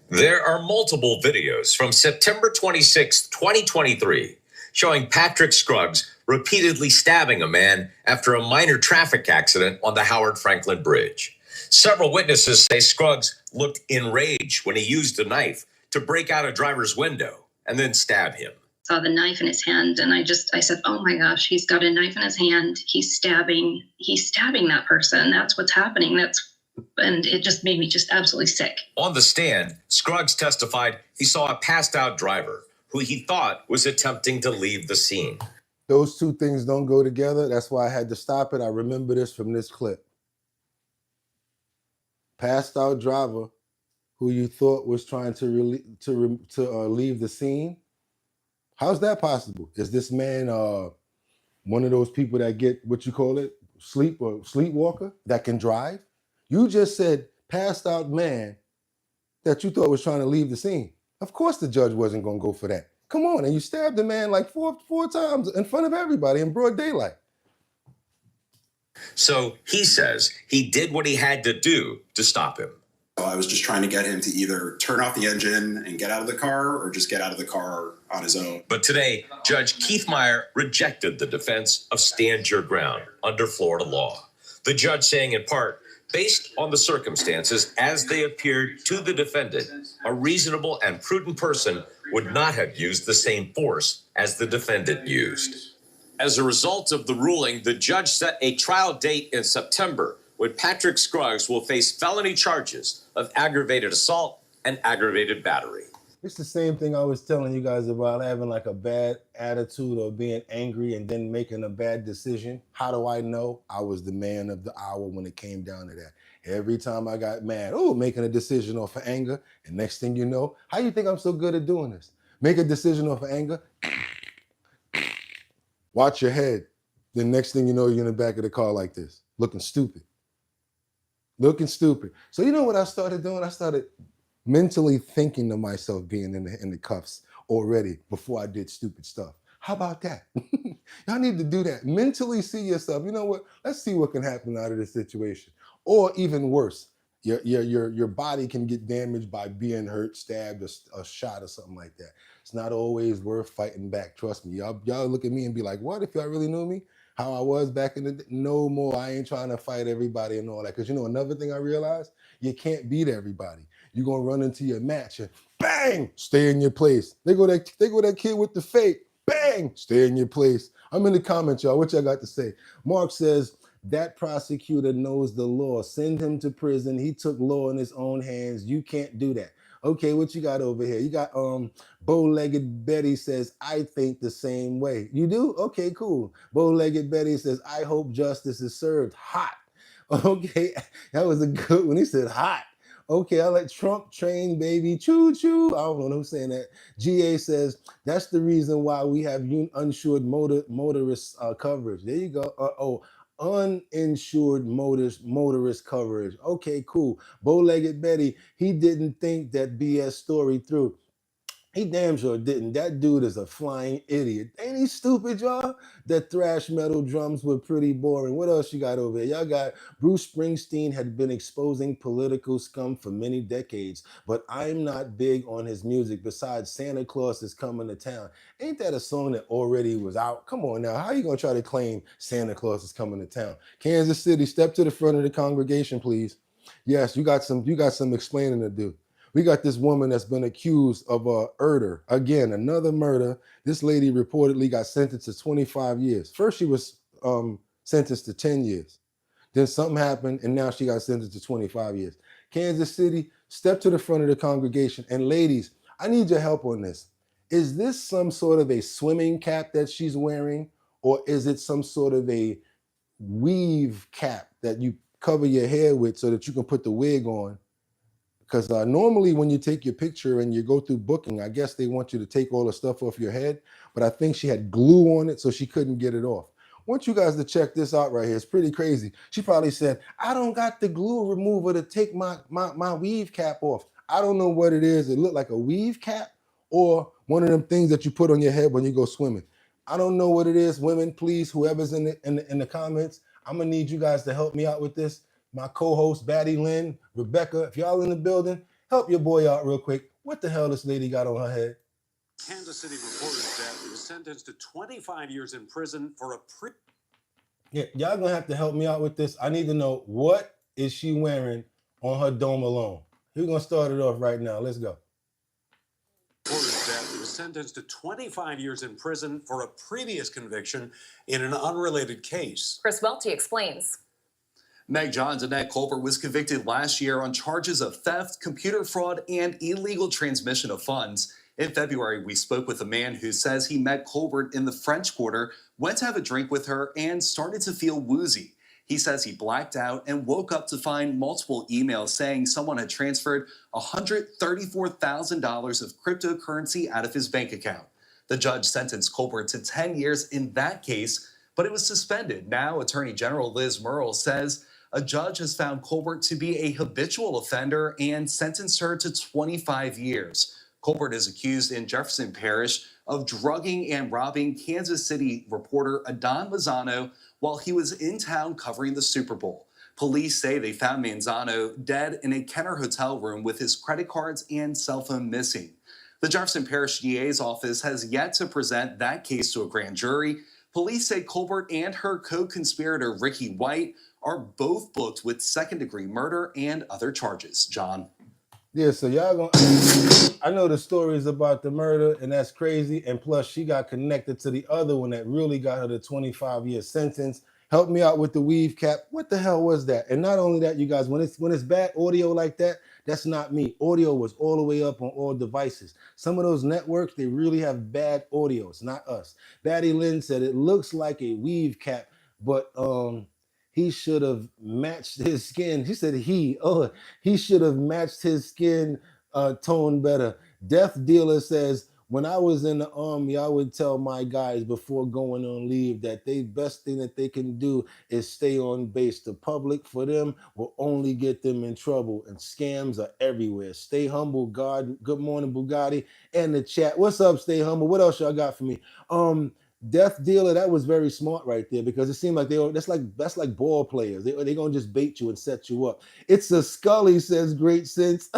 Speaker 21: There are multiple videos from September 26, 2023, showing Patrick Scruggs repeatedly stabbing a man after a minor traffic accident on the Howard Franklin Bridge. Several witnesses say Scruggs looked enraged when he used a knife to break out a driver's window and then stab him.
Speaker 15: Saw the knife in his hand, and I said, oh my gosh, he's got a knife in his hand. He's stabbing that person. That's what's happening. And it just made me just absolutely sick.
Speaker 21: On the stand, Scruggs testified he saw a passed out driver who he thought was attempting to leave the scene.
Speaker 1: Those two things don't go together. That's why I had to stop it. I remember this from this clip. Passed out driver who you thought was trying to leave the scene. How's that possible? Is this man one of those people that get, what you call it, sleepwalker that can drive? You just said passed out man that you thought was trying to leave the scene. Of course the judge wasn't going to go for that. Come on, and you stabbed the man like four times in front of everybody in broad daylight.
Speaker 21: So he says he did what he had to do to stop him.
Speaker 22: I was just trying to get him to either turn off the engine and get out of the car or just get out of the car on his own.
Speaker 21: But today, Judge H+our rejected the defense of stand your ground under Florida law. The judge saying in part, based on the circumstances as they appeared to the defendant, a reasonable and prudent person would not have used the same force as the defendant used. As a result of the ruling, the judge set a trial date in September when Patrick Scruggs will face felony charges of aggravated assault and aggravated battery.
Speaker 1: It's the same thing I was telling you guys about having like a bad attitude or being angry and then making a bad decision. How do I know? I was the man of the hour when it came down to that. Every time I got mad, making a decision off of anger, and next thing you know, how you think I'm so good at doing this? Make a decision off of anger, watch your head. The next thing you know, you're in the back of the car like this, looking stupid. So you know what I started doing? I started mentally thinking to myself being in the cuffs already before I did stupid stuff. How about that? Y'all need to do that. Mentally see yourself. You know what? Let's see what can happen out of this situation. Or even worse, your body can get damaged by being hurt, stabbed, or shot or something like that. It's not always worth fighting back. Trust me. Y'all look at me and be like, what if y'all really knew me? How I was back in the day? No more. I ain't trying to fight everybody and all that. Because you know another thing I realized? You can't beat everybody. You're going to run into your match and bang, stay in your place. They go that kid with the fake, bang, stay in your place. I'm in the comments, y'all. What y'all got to say? Mark says, that prosecutor knows the law. Send him to prison. He took law in his own hands. You can't do that. Okay, what you got over here? You got Bow-Legged Betty says, I think the same way. You do? Okay, cool. Bow-Legged Betty says, I hope justice is served. Hot. Okay, that was a good one. He said hot. Okay, I like Trump train, baby. Choo choo. I don't know who's saying that. GA says, that's the reason why we have uninsured motorist coverage. There you go. Uninsured motorist coverage. Okay, cool. Bow-Legged Betty, he didn't think that BS story through. He damn sure didn't. That dude is a flying idiot. Ain't he stupid, y'all? That thrash metal drums were pretty boring. What else you got over here? Y'all got Bruce Springsteen had been exposing political scum for many decades, but I'm not big on his music. Besides, Santa Claus is coming to town. Ain't that a song that already was out? Come on now. How you gonna try to claim Santa Claus is coming to town? Kansas City, step to the front of the congregation, please. Yes, you got some explaining to do. We got this woman that's been accused of a murder. Again, another murder. This lady reportedly got sentenced to 25 years. First, she was sentenced to 10 years. Then something happened, and now she got sentenced to 25 years. Kansas City, step to the front of the congregation. And ladies, I need your help on this. Is this some sort of a swimming cap that she's wearing, or is it some sort of a weave cap that you cover your hair with so that you can put the wig on? Because normally when you take your picture and you go through booking, I guess they want you to take all the stuff off your head, but I think she had glue on it so she couldn't get it off. I want you guys to check this out right here. It's pretty crazy. She probably said, I don't got the glue remover to take my weave cap off. I don't know what it is. It looked like a weave cap or one of them things that you put on your head when you go swimming. I don't know what it is. Women, please, whoever's in the comments, I'm going to need you guys to help me out with this. My co-host, Batty Lynn, Rebecca, if y'all in the building, help your boy out real quick. What the hell this lady got on her head?
Speaker 5: Kansas City reporters that he was sentenced to 25 years in prison for a
Speaker 1: Yeah, y'all gonna have to help me out with this. I need to know, what is she wearing on her dome alone? We're gonna start it off right now. Let's go.
Speaker 5: reporters that he was sentenced to 25 years in prison for a previous conviction in an unrelated case.
Speaker 6: Chris Welty explains.
Speaker 23: Meg John's Annette Colbert was convicted last year on charges of theft, computer fraud, and illegal transmission of funds. In February, we spoke with a man who says he met Colbert in the French Quarter, went to have a drink with her, and started to feel woozy. He says he blacked out and woke up to find multiple emails saying someone had transferred $134,000 of cryptocurrency out of his bank account. The judge sentenced Colbert to 10 years in that case, but it was suspended. Now, Attorney General Liz Murrill says a judge has found Colbert to be a habitual offender and sentenced her to 25 years. Colbert is accused in Jefferson Parish of drugging and robbing Kansas City reporter Adon Lozano while he was in town covering the Super Bowl. Police say they found Manzano dead in a Kenner hotel room with his credit cards and cell phone missing. The Jefferson Parish DA's office has yet to present that case to a grand jury. Police say Colbert and her co-conspirator Ricky White are both booked with second-degree murder and other charges. John.
Speaker 1: Yeah, so y'all gonna, I know the stories about the murder, and that's crazy. And plus, she got connected to the other one that really got her the 25-year sentence. Help me out with the weave cap. What the hell was that? And not only that, you guys, when it's bad audio like that, that's not me. Audio was all the way up on all devices. Some of those networks, they really have bad audio. It's not us. Batty Lynn said it looks like a weave cap, but he should have matched his skin. He said he should have matched his skin tone better. Death Dealer says, when I was in the army, I would tell my guys before going on leave that the best thing that they can do is stay on base. The public for them will only get them in trouble, and scams are everywhere. Stay humble, God. Good morning, Bugatti. And the chat. What's up, Stay Humble? What else y'all got for me? Death Dealer, that was very smart right there, because it seemed like that's like ball players. They're gonna just bait you and set you up. It's a Scully, says great sense.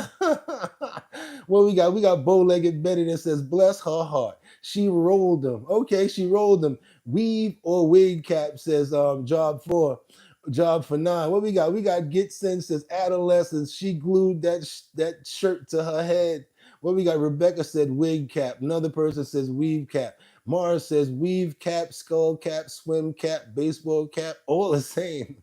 Speaker 1: Well, we got bow-legged Betty that says bless her heart. She rolled them. Okay, she rolled them. Weave or wig cap, says job for 9. What we got? We got Get Sense, says adolescence. She glued that shirt to her head. What we got? Rebecca said wig cap. Another person says weave cap. Mars says weave cap, skull cap, swim cap, baseball cap, all the same.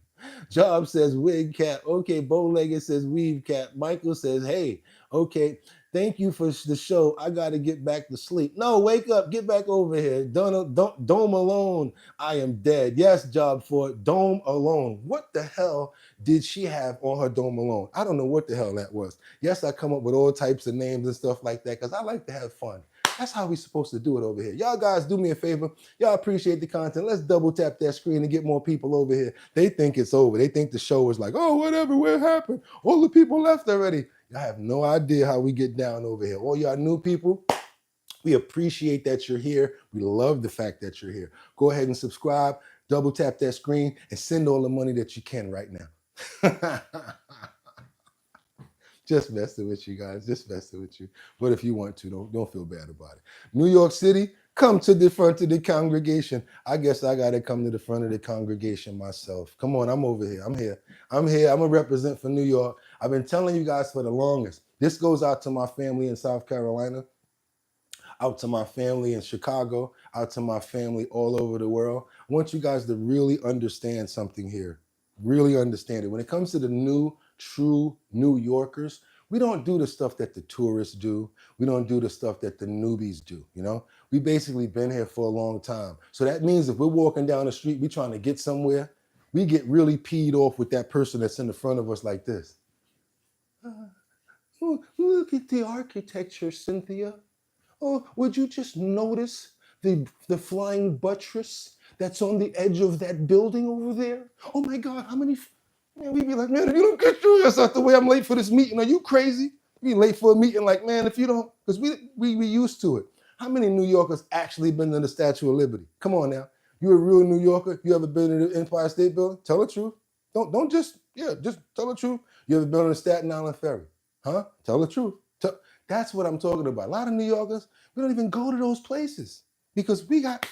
Speaker 1: Job says wig cap. Okay, bow-legged says weave cap. Michael says, hey, okay, thank you for the show. I got to get back to sleep. No, wake up. Get back over here. Dome alone. I am dead. Yes, Job for it. Dome alone. What the hell did she have on her dome alone? I don't know what the hell that was. Yes, I come up with all types of names and stuff like that because I like to have fun. That's how we supposed to do it over here. Y'all guys, do me a favor. Y'all appreciate the content. Let's double tap that screen and get more people over here. They think it's over. They think the show is like, oh, whatever, what happened? All the people left already. Y'all have no idea how we get down over here. All y'all new people, we appreciate that you're here. We love the fact that you're here. Go ahead and subscribe, double tap that screen, and send all the money that you can right now. Just messing with you guys, just messing with you. But if you want to, don't feel bad about it. New York City, come to the front of the congregation. I guess I got to come to the front of the congregation myself. Come on, I'm over here. I'm here. I'm a represent for New York. I've been telling you guys for the longest. This goes out to my family in South Carolina, out to my family in Chicago, out to my family all over the world. I want you guys to really understand something here. Really understand it. When it comes to the true New Yorkers, We don't do the stuff that the tourists do. We don't do the stuff that the newbies do, you know? We basically been here for a long time. So that means if we're walking down the street, we trying to get somewhere, we get really peed off with that person that's in the front of us like this. Oh, look at the architecture, Cynthia. Oh, would you just notice the flying buttress that's on the edge of that building over there? Oh my God, how many? Man, we'd be like, man, if you don't get your ass out the way, I'm late for this meeting. Are you crazy? Be late for a meeting, like, man, if you don't, because we used to it. How many New Yorkers actually been to the Statue of Liberty? Come on now. You a real New Yorker? You ever been to the Empire State Building? Tell the truth. Don't just tell the truth. You ever been on the Staten Island Ferry? Huh? Tell the truth. That's what I'm talking about. A lot of New Yorkers, we don't even go to those places because we got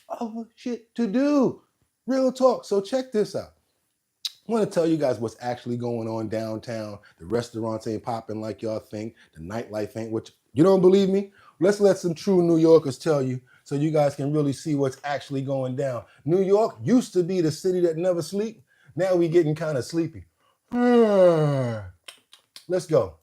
Speaker 1: other shit to do. Real talk. So check this out. I want to tell you guys what's actually going on downtown. The restaurants ain't popping like y'all think. The nightlife ain't what you don't believe me? Let's let some true New Yorkers tell you so you guys can really see what's actually going down. New York used to be the city that never sleep. Now we getting kind of sleepy. Let's go.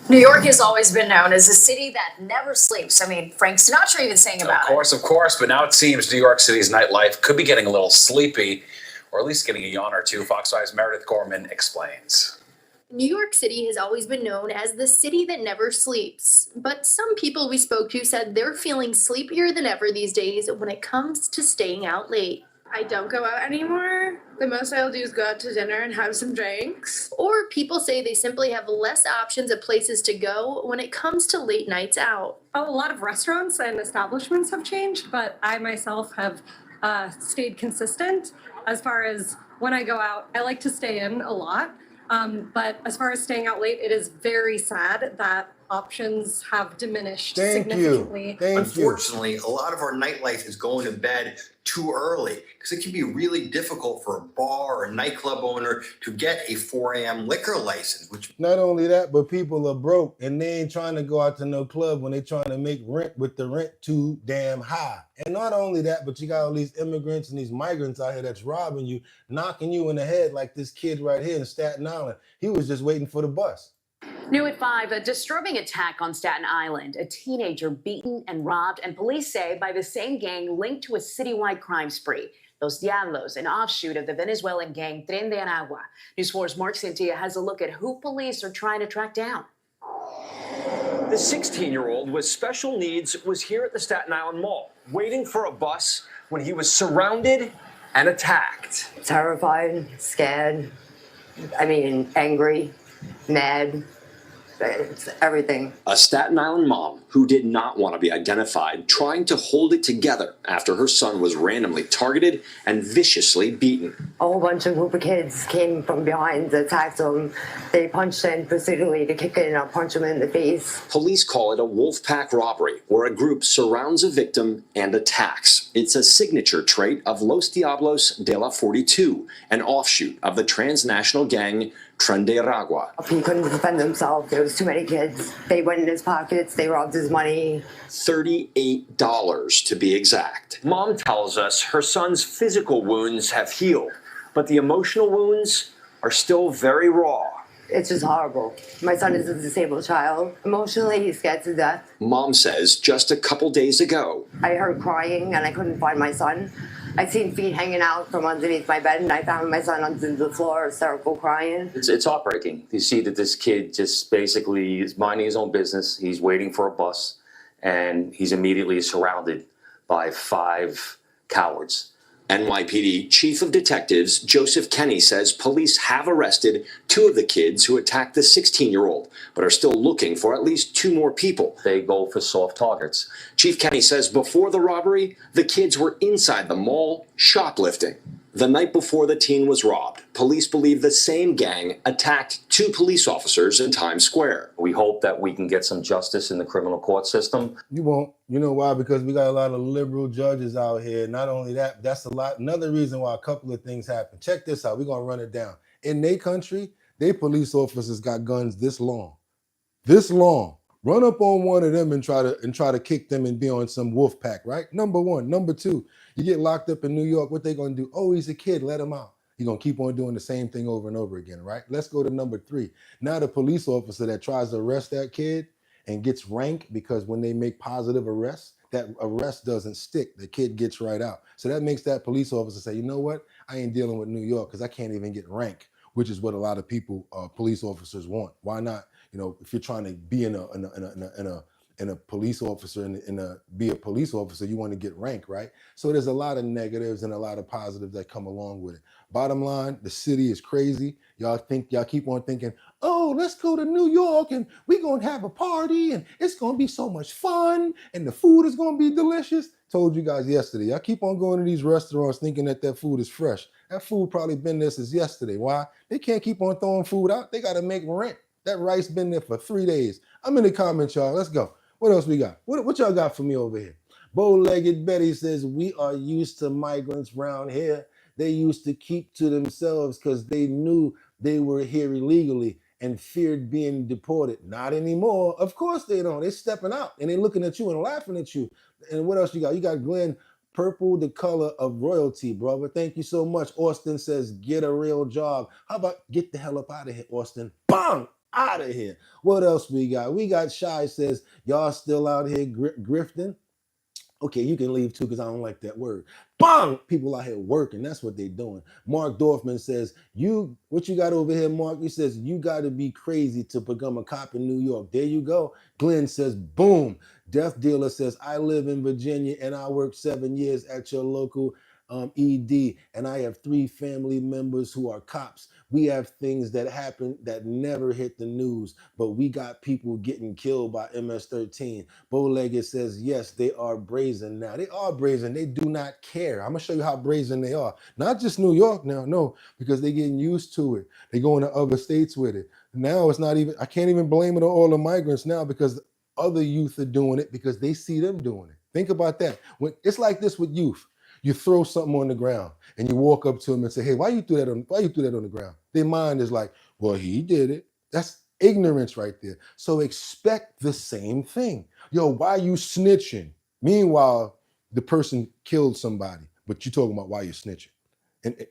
Speaker 6: New York has always been known as a city that never sleeps. I mean, Frank Sinatra even sang about it.
Speaker 7: Of course, but now it seems New York City's nightlife could be getting a little sleepy, or at least getting a yawn or two. Fox 5's Meredith Gorman explains.
Speaker 8: New York City has always been known as the city that never sleeps, but some people we spoke to said they're feeling sleepier than ever these days when it comes to staying out late.
Speaker 24: I don't go out anymore. The most I'll do is go out to dinner and have some drinks.
Speaker 8: Or people say they simply have less options of places to go when it comes to late nights out.
Speaker 24: A lot of restaurants and establishments have changed, but I myself have stayed consistent. As far as when I go out, I like to stay in a lot. But as far as staying out late, it is very sad that options have diminished significantly.
Speaker 25: Unfortunately, a lot of our nightlife is going to bed too early because it can be really difficult for a bar or a nightclub owner to get a 4 a.m. liquor license. Which
Speaker 1: not only that, but people are broke and they ain't trying to go out to no club when they trying to make rent with the rent too damn high. And not only that, but you got all these immigrants and these migrants out here that's robbing you, knocking you in the head like this kid right here in Staten Island. He was just waiting for the bus.
Speaker 26: New at 5, a disturbing attack on Staten Island. A teenager beaten and robbed, and police say by the same gang linked to a citywide crime spree. Los Diablos, an offshoot of the Venezuelan gang Tren de Aragua. News 4's Mark Santia has a look at who police are trying to track down.
Speaker 21: The 16-year-old with special needs was here at the Staten Island Mall, waiting for a bus when he was surrounded and attacked.
Speaker 27: Terrified, scared, angry, mad, it's everything.
Speaker 21: A Staten Island mom who did not want to be identified, trying to hold it together after her son was randomly targeted and viciously beaten.
Speaker 27: A whole bunch of group of kids came from behind, attacked him. They punched in, proceeded to kick in and punch him in the face.
Speaker 21: Police call it a wolf pack robbery, where a group surrounds a victim and attacks. It's a signature trait of Los Diablos de la 42, an offshoot of the transnational gang Tren de Aragua.
Speaker 27: He couldn't defend himself. There was too many kids. They went in his pockets. They robbed his money.
Speaker 21: $38 to be exact. Mom tells us her son's physical wounds have healed, but the emotional wounds are still very raw.
Speaker 27: It's just horrible. My son is a disabled child. Emotionally, he's scared to death.
Speaker 21: Mom says just a couple days ago,
Speaker 27: I heard crying and I couldn't find my son. I seen feet hanging out from underneath my bed, and I found my son under the floor, hysterical, crying.
Speaker 28: It's heartbreaking. You see that this kid just basically is minding his own business. He's waiting for a bus, and he's immediately surrounded by 5 cowards.
Speaker 21: NYPD Chief of Detectives Joseph Kenny says police have arrested 2 of the kids who attacked the 16-year-old, but are still looking for at least 2 more people.
Speaker 28: They go for soft targets.
Speaker 21: Chief Kenny says before the robbery, the kids were inside the mall shoplifting. The night before the teen was robbed, police believe the same gang attacked 2 police officers in Times Square.
Speaker 28: We hope that we can get some justice in the criminal court system.
Speaker 1: You won't. You know why? Because we got a lot of liberal judges out here. Not only that, that's another reason why a couple of things happen. Check this out. We're going to run it down. In their country, their police officers got guns this long. This long. Run up on one of them and try to kick them and be on some wolf pack, right? Number 1. Number 2, you get locked up in New York. What they going to do? Oh, he's a kid. Let him out. You're going to keep on doing the same thing over and over again, right? Let's go to number 3. Now the police officer that tries to arrest that kid and gets rank because when they make positive arrests, that arrest doesn't stick. The kid gets right out. So that makes that police officer say, you know what? I ain't dealing with New York because I can't even get rank, which is what a lot of people, police officers want. Why not? You know, if you're trying to be in a police officer be a police officer, you want to get rank, right? So there's a lot of negatives and a lot of positives that come along with it. Bottom line, the city is crazy. Y'all keep on thinking, oh, let's go to New York and we're gonna have a party and it's gonna be so much fun and the food is gonna be delicious. Told you guys yesterday. Y'all keep on going to these restaurants thinking that food is fresh. That food probably been there since yesterday. Why? They can't keep on throwing food out. They gotta make rent. That rice been there for 3 days. I'm in the comments, y'all. Let's go. What else we got? What y'all got for me over here? Bow-legged Betty says, we are used to migrants around here. They used to keep to themselves because they knew they were here illegally and feared being deported. Not anymore. Of course they don't. They're stepping out and they're looking at you and laughing at you. And what else you got? You got Glenn, purple, the color of royalty, brother. Thank you so much. Austin says, get a real job. How about get the hell up out of here, Austin? Bang! Out of here. What else we got? We got Shy says, y'all still out here grifting? Okay, you can leave too because I don't like that word. Bang! People out here working. That's what they're doing. Mark Dorfman says, what you got over here, Mark? He says, you got to be crazy to become a cop in New York. There you go. Glenn says, boom. Death Dealer says, I live in Virginia and I worked 7 years at your local ED, and I have 3 family members who are cops. We have things that happen that never hit the news, but we got people getting killed by MS-13. Bowlegged says, yes, they are brazen now. They are brazen. They do not care. I'm going to show you how brazen they are. Not just New York now, no, because they're getting used to it. They're going to other states with it. Now it's not even, I can't even blame it on all the migrants now because other youth are doing it because they see them doing it. Think about that. It's like this with youth. You throw something on the ground and you walk up to them and say, hey, why you threw that on the ground? Their mind is like, well, he did it. That's ignorance right there. So expect the same thing. Yo, why you snitching? Meanwhile, the person killed somebody, but you're talking about why you're snitching. And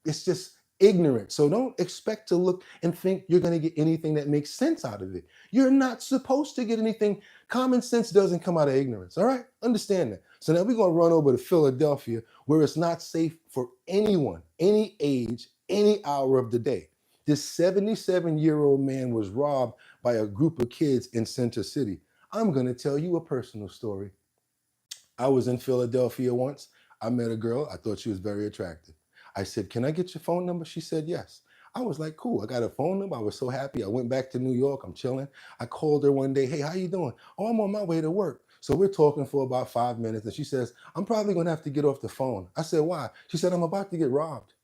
Speaker 1: it's just ignorant. So don't expect to look and think you're going to get anything that makes sense out of it. You're not supposed to get anything. Common sense doesn't come out of ignorance. All right? Understand that. So now we're going to run over to Philadelphia where it's not safe for anyone, any age, any hour of the day. This 77-year-old man was robbed by a group of kids in Center City. I'm going to tell you a personal story. I was in Philadelphia once. I met a girl. I thought she was very attractive. I said, can I get your phone number? She said, yes. I was like, cool. I got a phone number. I was so happy. I went back to New York. I'm chilling. I called her one day. Hey, how you doing? Oh, I'm on my way to work. So we're talking for about 5 minutes. And she says, I'm probably going to have to get off the phone. I said, why? She said, I'm about to get robbed.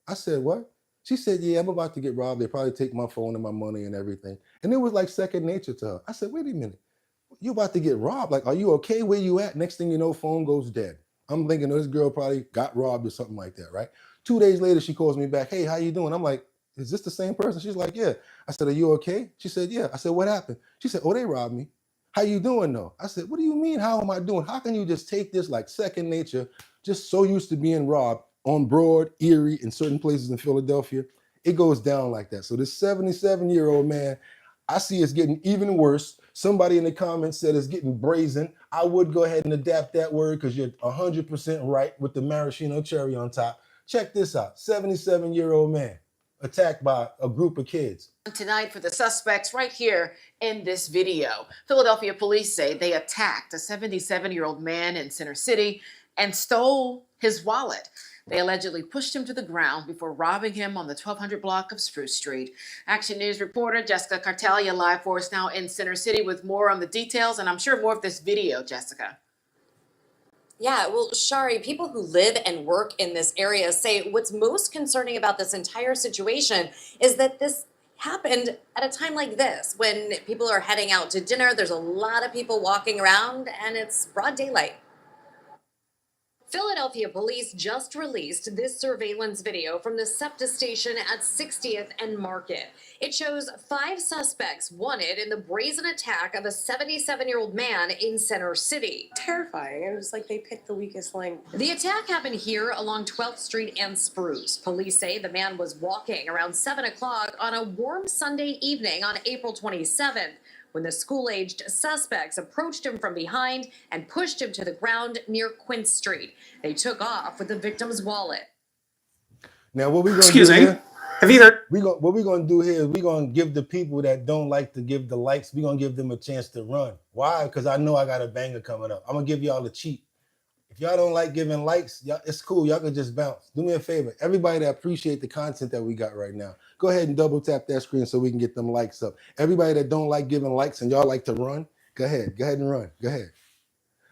Speaker 1: I said, what? She said, yeah, I'm about to get robbed. They probably take my phone and my money and everything. And it was like second nature to her. I said, wait a minute. You about to get robbed? Like, are you okay? Where you at? Next thing you know, phone goes dead. I'm thinking, oh, this girl probably got robbed or something like that, right? 2 days later, she calls me back. Hey, how you doing? I'm like, is this the same person? She's like, yeah. I said, are you okay? She said, yeah. I said, what happened? She said, oh, they robbed me. How you doing though? I said, what do you mean? How am I doing? How can you just take this like second nature, just so used to being robbed on Broad, Erie, in certain places in Philadelphia? It goes down like that. So this 77-year-old man, I see it's getting even worse. Somebody in the comments said it's getting brazen. I would go ahead and adapt that word because you're 100% right with the maraschino cherry on top. Check this out. 77-year-old man attacked by a group of kids.
Speaker 2: Tonight for the suspects right here in this video. Philadelphia police say they attacked a 77-year-old man in Center City and stole his wallet. They allegedly pushed him to the ground before robbing him on the 1200 block of Spruce Street. Action News reporter Jessica Cartalia live for us now in Center City with more on the details and I'm sure more of this video, Jessica.
Speaker 3: Yeah, well, Shari, people who live and work in this area say what's most concerning about this entire situation is that this happened at a time like this when people are heading out to dinner. There's a lot of people walking around and it's broad daylight. Philadelphia police just released this surveillance video from the SEPTA station at 60th and Market. It shows 5 suspects wanted in the brazen attack of a 77-year-old man in Center City.
Speaker 4: Terrifying. It was like they picked the weakest link.
Speaker 3: The attack happened here along 12th Street and Spruce. Police say the man was walking around 7 o'clock on a warm Sunday evening on April 27th. When the school-aged suspects approached him from behind and pushed him to the ground near Quince Street. They took off with the victim's wallet.
Speaker 1: Now, what we gonna
Speaker 9: Excuse
Speaker 1: do
Speaker 9: me.
Speaker 1: here?
Speaker 9: Have you heard?
Speaker 1: What we're gonna do here is we're gonna give the people that don't like to give the likes, we're gonna give them a chance to run. Why? Because I know I got a banger coming up. I'm gonna give y'all a cheat. If y'all don't like giving likes, y'all, it's cool. Y'all can just bounce. Do me a favor. Everybody that appreciate the content that we got right now, go ahead and double tap that screen so we can get them likes up. Everybody that don't like giving likes and y'all like to run, go ahead and run. Go ahead.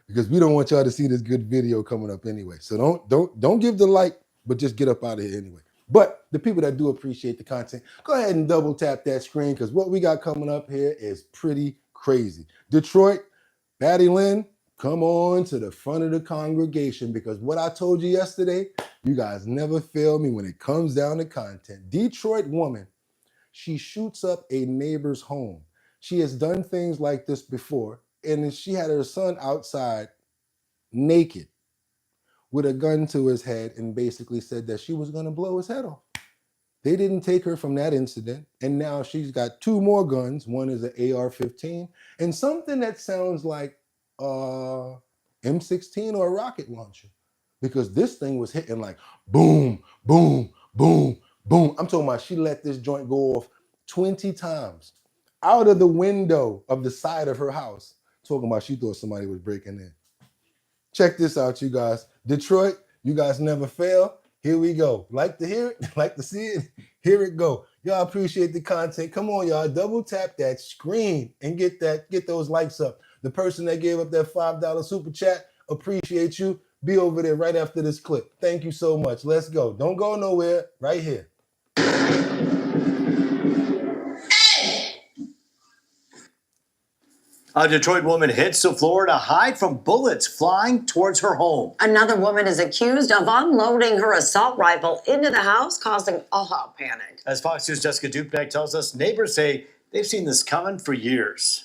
Speaker 1: Because we don't want y'all to see this good video coming up anyway. So don't give the like, but just get up out of here anyway. But the people that do appreciate the content, go ahead and double tap that screen because what we got coming up here is pretty crazy. Detroit, Patty Lynn, come on to the front of the congregation because what I told you yesterday, you guys never fail me when it comes down to content. Detroit woman, she shoots up a neighbor's home. She has done things like this before, and she had her son outside naked with a gun to his head and basically said that she was going to blow his head off. They didn't take her from that incident, and now she's got 2 more guns. One is an AR-15 and something that sounds like M16 or a rocket launcher because this thing was hitting like boom, boom, boom, boom. I'm talking about she let this joint go off 20 times out of the window of the side of her house. Talking about she thought somebody was breaking in. Check this out, you guys. Detroit, you guys never fail. Here we go. Like to hear it, like to see it. Here it go. Y'all appreciate the content. Come on, y'all. Double tap that screen and get those likes up. The person that gave up that $5 super chat, appreciate you. Be over there right after this clip. Thank you so much. Let's go. Don't go nowhere. Right here.
Speaker 10: A Detroit woman hits the floor to hide from bullets flying towards her home.
Speaker 11: Another woman is accused of unloading her assault rifle into the house, causing a loud panic.
Speaker 10: As Fox News' Jessica Dupek tells us, neighbors say they've seen this coming for years.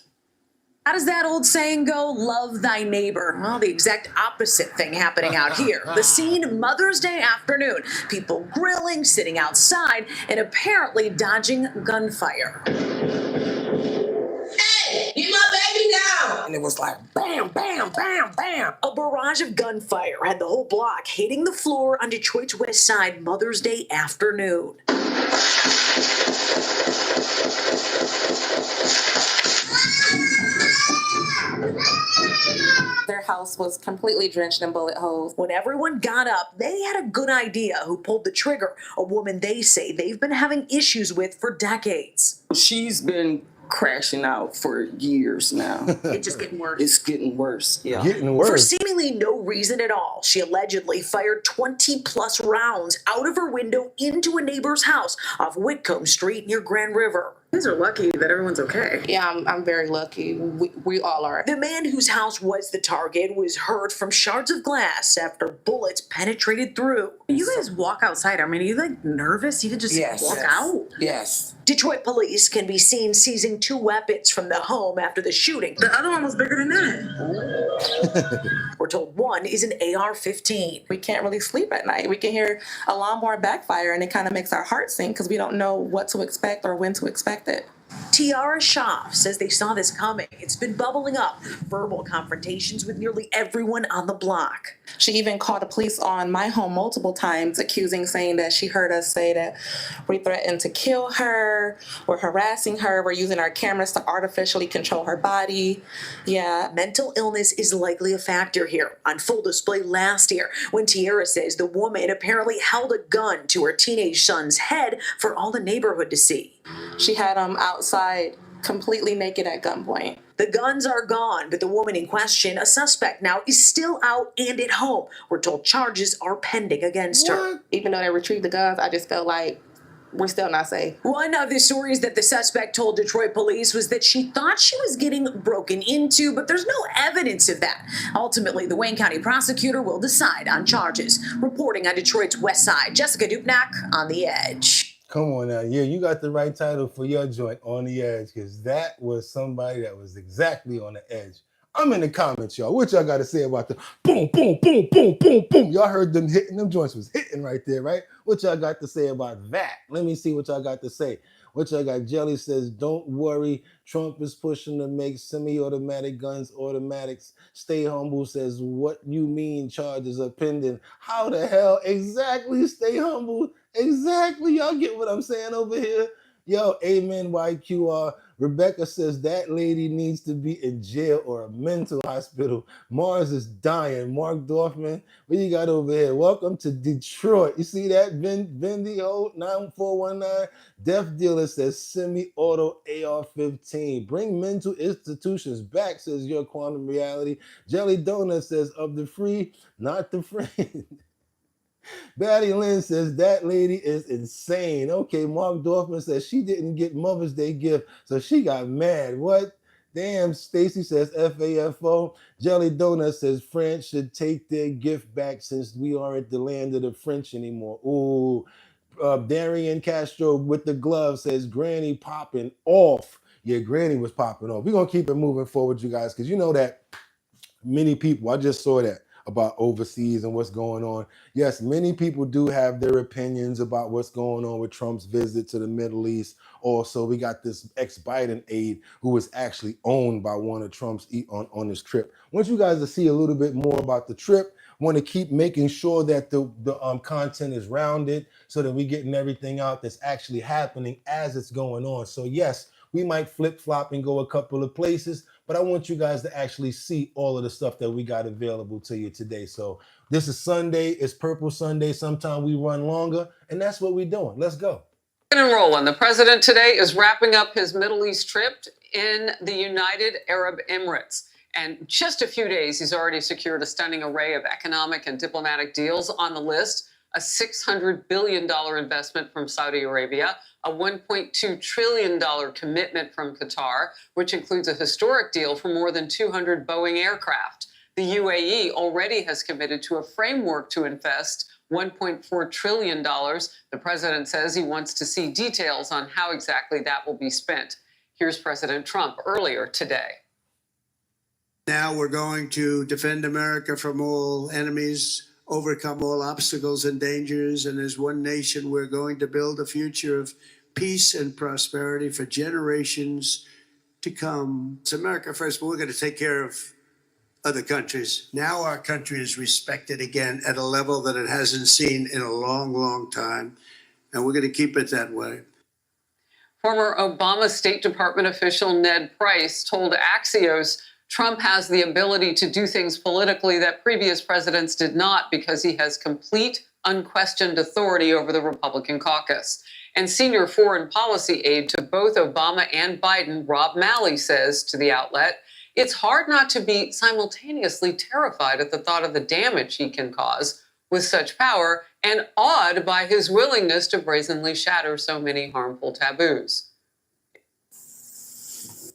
Speaker 12: How does that old saying go? Love thy neighbor. Well, the exact opposite thing happening out here. The scene, Mother's Day afternoon. People grilling, sitting outside, and apparently dodging gunfire.
Speaker 11: Hey, get my baby down!
Speaker 12: And it was like bam, bam, bam, bam. A barrage of gunfire had the whole block hitting the floor on Detroit's west side Mother's Day afternoon.
Speaker 4: Their house was completely drenched in bullet holes.
Speaker 12: When everyone got up, they had a good idea who pulled the trigger. A woman they say they've been having issues with for decades.
Speaker 13: She's been crashing out for years now.
Speaker 12: It's just getting worse.
Speaker 13: It's getting worse, yeah.
Speaker 1: Getting worse.
Speaker 12: For seemingly no reason at all, she allegedly fired 20-plus rounds out of her window into a neighbor's house off Whitcomb Street near Grand River.
Speaker 4: You guys are lucky that everyone's okay. Yeah, I'm very lucky. We all are.
Speaker 12: The man whose house was the target was hurt from shards of glass after bullets penetrated through.
Speaker 4: You guys walk outside. I mean, are you like nervous? You could just walk out?
Speaker 13: Yes.
Speaker 12: Detroit police can be seen seizing 2 weapons from the home after the shooting.
Speaker 4: The other one was bigger than that.
Speaker 12: We're told one is an AR-15.
Speaker 4: We can't really sleep at night. We can hear a lawnmower backfire and it kind of makes our heart sink because we don't know what to expect or when to expect it.
Speaker 12: Tiara Schaaf says they saw this coming. It's been bubbling up. Verbal confrontations with nearly everyone on the block.
Speaker 4: She even called the police on my home multiple times, saying that she heard us say that we threatened to kill her, we're harassing her, we're using our cameras to artificially control her body. Yeah.
Speaker 12: Mental illness is likely a factor here. On full display last year, when Tiara says the woman apparently held a gun to her teenage son's head for all the neighborhood to see.
Speaker 4: She had him outside completely naked at gunpoint.
Speaker 12: The guns are gone, but the woman in question, a suspect now, is still out and at home. We're told charges are pending against her.
Speaker 4: Even though they retrieved the guns, I just felt like we're still not safe.
Speaker 12: One of the stories that the suspect told Detroit police was that she thought she was getting broken into, but there's no evidence of that. Ultimately, the Wayne County prosecutor will decide on charges. Reporting on Detroit's West Side, Jessica Dupnack on The Edge.
Speaker 1: Come on now. Yeah, you got the right title for your joint, On the Edge, because that was somebody that was exactly on the edge. I'm in the comments, y'all. What y'all got to say about the boom, boom, boom, boom, boom, boom? Y'all heard them hitting. Them joints was hitting right there, right? What y'all got to say about that? Let me see what y'all got to say. What y'all got? Jelly says, don't worry. Trump is pushing to make semi-automatic guns automatics. Stay humble says, what you mean charges are pending? How the hell? Exactly, stay humble. Exactly. Y'all get what I'm saying over here? Yo, amen, YQR. Rebecca says that lady needs to be in jail or a mental hospital. Mars is dying. Mark Dorfman, what you got over here? Welcome to Detroit. You see that? Vindy Ho 9419. Death Dealer says semi-auto AR-15. Bring mental institutions back, says your quantum reality. Jelly Donut says of the free, not the friend. Batty Lynn says that lady is insane. Okay, Mark Dorfman says she didn't get Mother's Day gift, so she got mad. What? Damn, Stacy says FAFO. Jelly Donut says France should take their gift back since we aren't the land of the French anymore. Ooh. Darian Castro with the glove says Granny popping off. Yeah, Granny was popping off. We're going to keep it moving forward, you guys, because you know that many people, I just saw that about overseas and what's going on. Yes, many people do have their opinions about what's going on with Trump's visit to the Middle East. Also, we got this ex-Biden aide who was actually owned by one of Trump's on this trip. I want you guys to see a little bit more about the trip. I want to keep making sure that the content is rounded so that we're getting everything out that's actually happening as it's going on. So yes, we might flip-flop and go a couple of places, but I want you guys to actually see all of the stuff that we got available to you today. So this is Sunday, it's Purple Sunday. Sometimes we run longer, and that's what we're doing. Let's go.
Speaker 9: And rolling. The president today is wrapping up his Middle East trip in the United Arab Emirates. And just a few days, he's already secured a stunning array of economic and diplomatic deals. On the list, a $600 billion investment from Saudi Arabia, a $1.2 trillion commitment from Qatar, which includes a historic deal for more than 200 Boeing aircraft. The UAE already has committed to a framework to invest $1.4 trillion. The president says he wants to see details on how exactly that will be spent. Here's President Trump earlier today.
Speaker 14: Now we're going to defend America from all enemies, overcome all obstacles and dangers, and as one nation, we're going to build a future of peace and prosperity for generations to come. It's America first, but we're going to take care of other countries. Now our country is respected again at a level that it hasn't seen in a long, long time, and we're going to keep it that way.
Speaker 9: Former Obama State Department official Ned Price told Axios Trump has the ability to do things politically that previous presidents did not because he has complete, unquestioned authority over the Republican caucus. And senior foreign policy aide to both Obama and Biden, Rob Malley, says to the outlet, it's hard not to be simultaneously terrified at the thought of the damage he can cause with such power and awed by his willingness to brazenly shatter so many harmful taboos.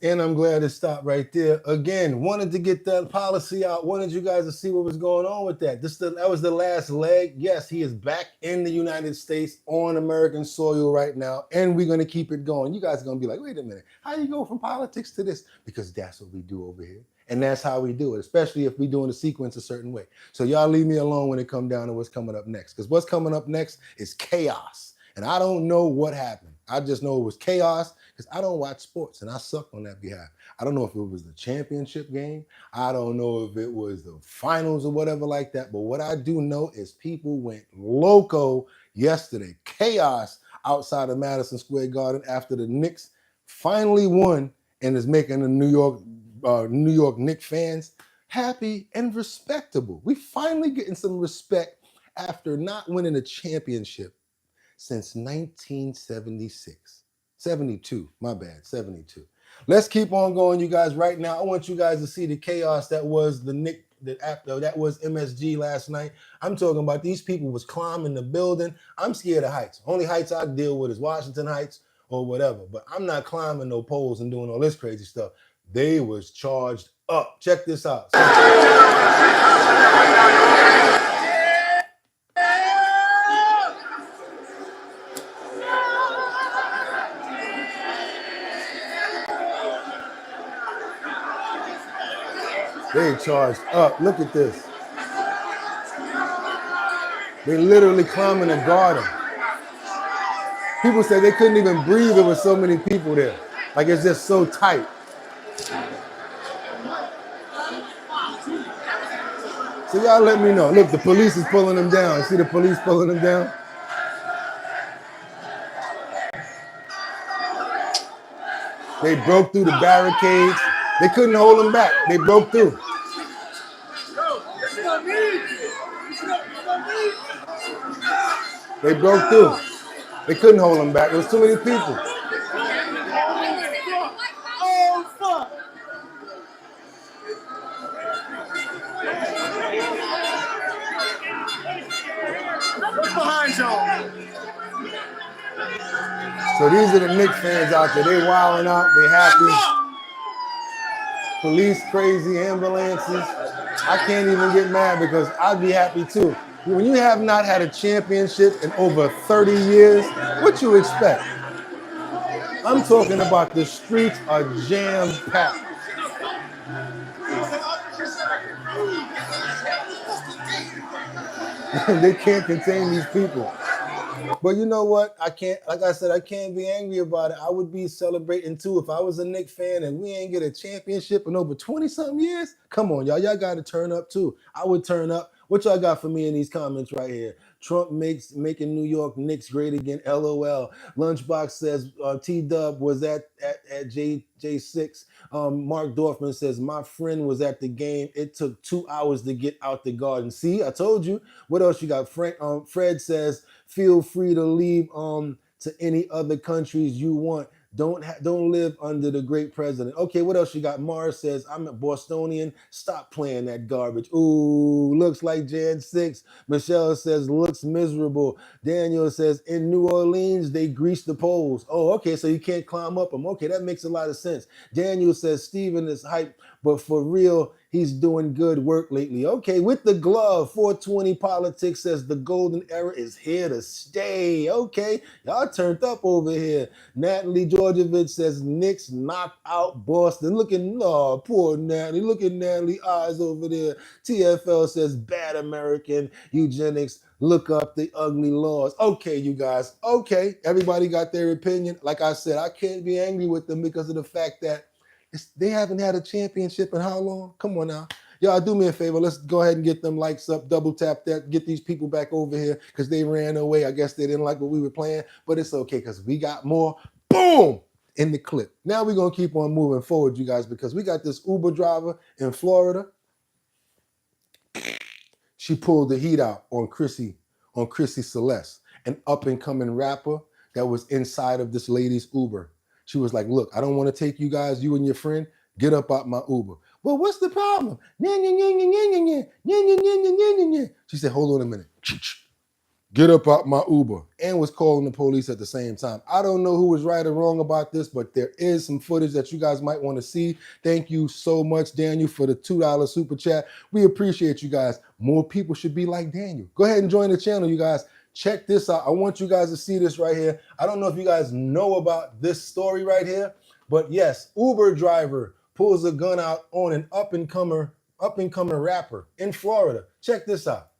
Speaker 1: And I'm glad it stopped right there. Again, wanted to get that policy out. Wanted you guys to see what was going on with that. That was the last leg. Yes, he is back in the United States on American soil right now. And we're going to keep it going. You guys are going to be like, wait a minute. How you go from politics to this? Because that's what we do over here. And that's how we do it, especially if we're doing the sequence a certain way. So y'all leave me alone when it comes down to what's coming up next. Because what's coming up next is chaos. And I don't know what happened. I just know it was chaos because I don't watch sports and I suck on that behalf. I don't know if it was the championship game. I don't know if it was the finals or whatever like that. But what I do know is people went loco yesterday. Chaos outside of Madison Square Garden after the Knicks finally won and is making the New York Knicks fans happy and respectable. We finally getting some respect after not winning a championship since 1976. 72, my bad, 72. Let's keep on going, you guys. Right now, I want you guys to see the chaos that was that was MSG last night. I'm talking about these people was climbing the building. I'm scared of heights. Only heights I deal with is Washington Heights or whatever. But I'm not climbing no poles and doing all this crazy stuff. They was charged up. Check this out. They charged up. Look at this. They literally climbing a garden. People said they couldn't even breathe. There were so many people there. Like it's just so tight. So y'all let me know. Look, the police is pulling them down. See the police pulling them down? They broke through the barricades. They couldn't hold them back. They broke through. They broke through. They couldn't hold them back. There was too many people.
Speaker 5: Behind y'all.
Speaker 1: So these are the Knicks fans out there. They wilding out. They happy. Police crazy, ambulances. I can't even get mad because I'd be happy too. When you have not had a championship in over 30 years, what you expect? I'm talking about the streets are jam-packed. They can't contain these people. But you know what? I can't, like I said, I can't be angry about it. I would be celebrating too if I was a Knicks fan and we ain't get a championship in over 20-something years. Come on, y'all. Y'all got to turn up too. I would turn up. What y'all got for me in these comments right here? Trump making New York Knicks great again. LOL. Lunchbox says T-Dub was at J6. Mark Dorfman says my friend was at the game. It took 2 hours to get out the garden. See, I told you. What else you got? Fred says feel free to leave to any other countries you want. Don't live under the great president. Okay, what else you got? Mars says, I'm a Bostonian. Stop playing that garbage. Ooh, looks like Jan 6. Michelle says, looks miserable. Daniel says, in New Orleans, they grease the poles. Oh, okay, so you can't climb up them. Okay, that makes a lot of sense. Daniel says, Steven is hype, but for real, he's doing good work lately. Okay, with the glove, 420 Politics says the golden era is here to stay. Okay, y'all turned up over here. Natalie Georgievich says Knicks knocked out Boston. Oh, poor Natalie. Look at Natalie's eyes over there. TFL says bad American eugenics. Look up the ugly laws. Okay, you guys. Okay, everybody got their opinion. Like I said, I can't be angry with them because of the fact that they haven't had a championship in how long? Come on now. Y'all do me a favor. Let's go ahead and get them likes up. Double tap that. Get these people back over here because they ran away. I guess they didn't like what we were playing, but it's okay because we got more. Boom! In the clip. Now we're going to keep on moving forward, you guys, because we got this Uber driver in Florida. She pulled the heat out on Chrissy Celeste, an up-and-coming rapper that was inside of this lady's Uber. She was like, look, I don't want to take you guys, you and your friend, get up out my Uber. Well, what's the problem? She said, hold on a minute. Get up out my Uber, and was calling the police at the same time. I don't know who was right or wrong about this, but there is some footage that you guys might want to see. Thank you so much, Daniel, for the $2 super chat. We appreciate you guys. More people should be like Daniel. Go ahead and join the channel, you guys. Check this out. I want you guys to see this right here. I don't know if you guys know about this story right here, but yes, Uber driver pulls a gun out on an up-and-comer rapper in Florida. Check this out.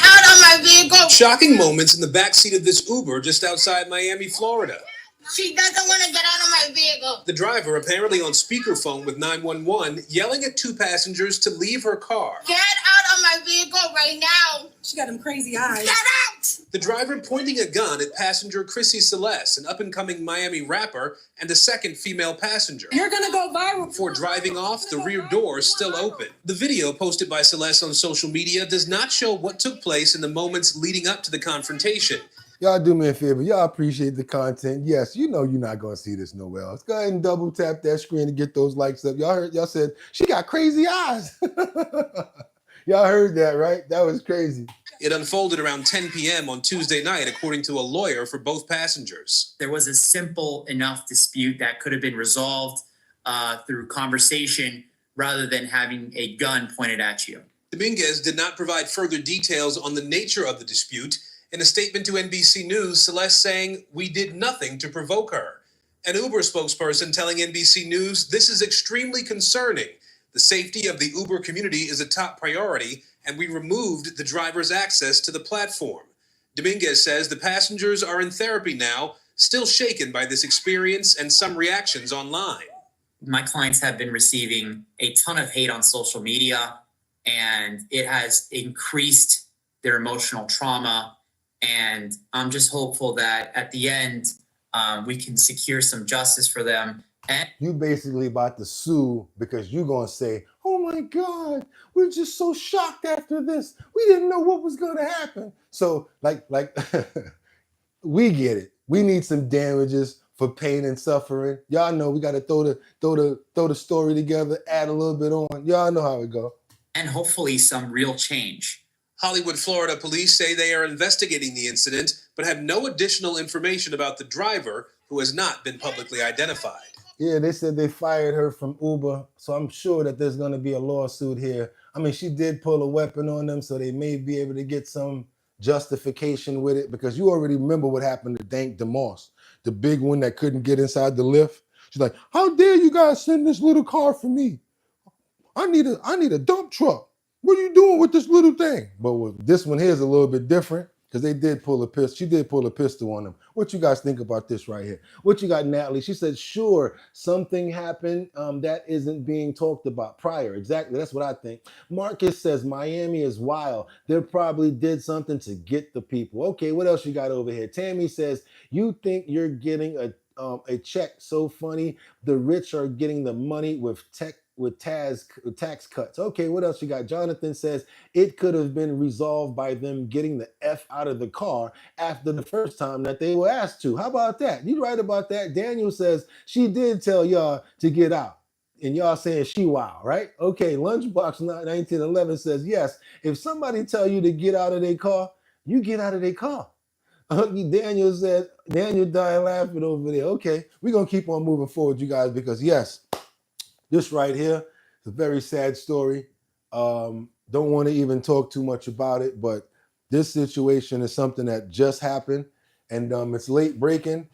Speaker 15: Out of my vehicle. Shocking moments in the backseat of this Uber just outside Miami, Florida.
Speaker 27: She doesn't want to get out of my vehicle.
Speaker 15: The driver, apparently on speakerphone with 911, yelling at two passengers to leave her car.
Speaker 27: Get out of my vehicle right now.
Speaker 15: She got them crazy eyes.
Speaker 27: Get out!
Speaker 15: The driver pointing a gun at passenger Chrissy Celeste, an up-and-coming Miami rapper, and a second female passenger.
Speaker 27: You're gonna go viral.
Speaker 15: Before driving off, the rear door is still open. The video posted by Celeste on social media does not show what took place in the moments leading up to the confrontation.
Speaker 1: Y'all do me a favor. Y'all appreciate the content. Yes, you know you're not going to see this nowhere else. Go ahead and double tap that screen to get those likes up. Y'all said, she got crazy eyes. Y'all heard that, right? That was crazy.
Speaker 15: It unfolded around 10 p.m. on Tuesday night, according to a lawyer for both passengers.
Speaker 6: There was a simple enough dispute that could have been resolved through conversation rather than having a gun pointed at you.
Speaker 15: Dominguez did not provide further details on the nature of the dispute. In a statement to NBC News, Celeste saying, "We did nothing to provoke her." An Uber spokesperson telling NBC News, "This is extremely concerning. The safety of the Uber community is a top priority, and we removed the driver's access to the platform." Dominguez says the passengers are in therapy now, still shaken by this experience and some reactions online.
Speaker 6: My clients have been receiving a ton of hate on social media, and it has increased their emotional trauma. And I'm just hopeful that at the end, we can secure some justice for them. And
Speaker 1: You basically about to sue because you're going to say, oh my God, we're just so shocked after this. We didn't know what was going to happen. So like we get it. We need some damages for pain and suffering. Y'all know we got to throw the story together, add a little bit on. Y'all know how it go.
Speaker 6: and hopefully some real change.
Speaker 15: Hollywood, Florida police say they are investigating the incident, but have no additional information about the driver, who has not been publicly identified.
Speaker 1: Yeah, they said they fired her from Uber, so I'm sure that there's going to be a lawsuit here. I mean, she did pull a weapon on them, so they may be able to get some justification with it, because you already remember what happened to Dank DeMoss, the big one that couldn't get inside the lift. She's like, how dare you guys send this little car for me? I need a dump truck. What are you doing with this little thing? But with this one here is a little bit different, because they did pull a pistol. She did pull a pistol on him. What you guys think about this right here? What you got, Natalie? She said, sure, something happened that isn't being talked about prior. Exactly, that's what I think. Marcus says, Miami is wild. They probably did something to get the people. Okay, what else you got over here? Tammy says, you think you're getting a check? So funny. The rich are getting the money with tax cuts. Okay, what else you got? Jonathan says it could have been resolved by them getting the F out of the car after the first time that they were asked to. How about that? You right about that. Daniel says she did tell y'all to get out, and y'all saying she wild, right? Okay, Lunchbox 1911 says yes. If somebody tell you to get out of their car, you get out of their car. Daniel said, Daniel dying laughing over there. Okay, we're gonna keep on moving forward, you guys, because yes, this right here is a very sad story. Don't want to even talk too much about it, but this situation is something that just happened, and it's late breaking.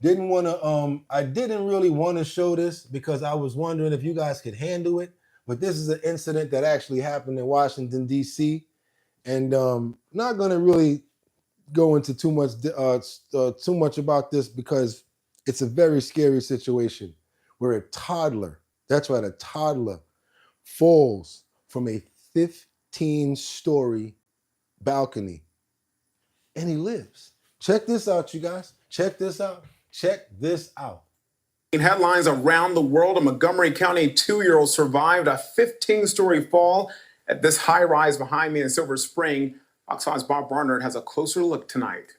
Speaker 1: I didn't really want to show this because I was wondering if you guys could handle it, but this is an incident that actually happened in Washington, D.C., and not going to really go into too much about this because it's a very scary situation where a toddler, that's right, a toddler falls from a 15-story balcony and he lives. Check this out, you guys. Check this out. Check this out.
Speaker 16: In headlines around the world, a Montgomery County 2-year-old survived a 15-story fall at this high-rise behind me in Silver Spring. Fox 5's Bob Barnard has a closer look tonight.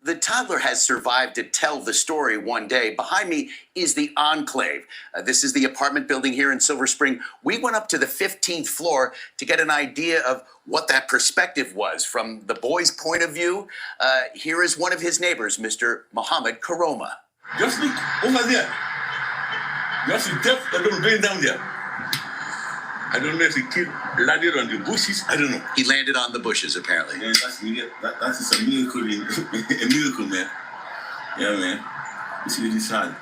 Speaker 17: The toddler has survived to tell the story one day. Behind me is the Enclave. This is the apartment building here in Silver Spring. We went up to the 15th floor to get an idea of what that perspective was from the boy's point of view. Here is one of his neighbors, Mr. Mohammed Karoma.
Speaker 18: Just look over there. You see death a little going down there. I don't know if the kid landed on the bushes. I don't know.
Speaker 17: He landed on the bushes, apparently.
Speaker 18: Man, that's a miracle, a miracle, man. Yeah, man. It's really sad.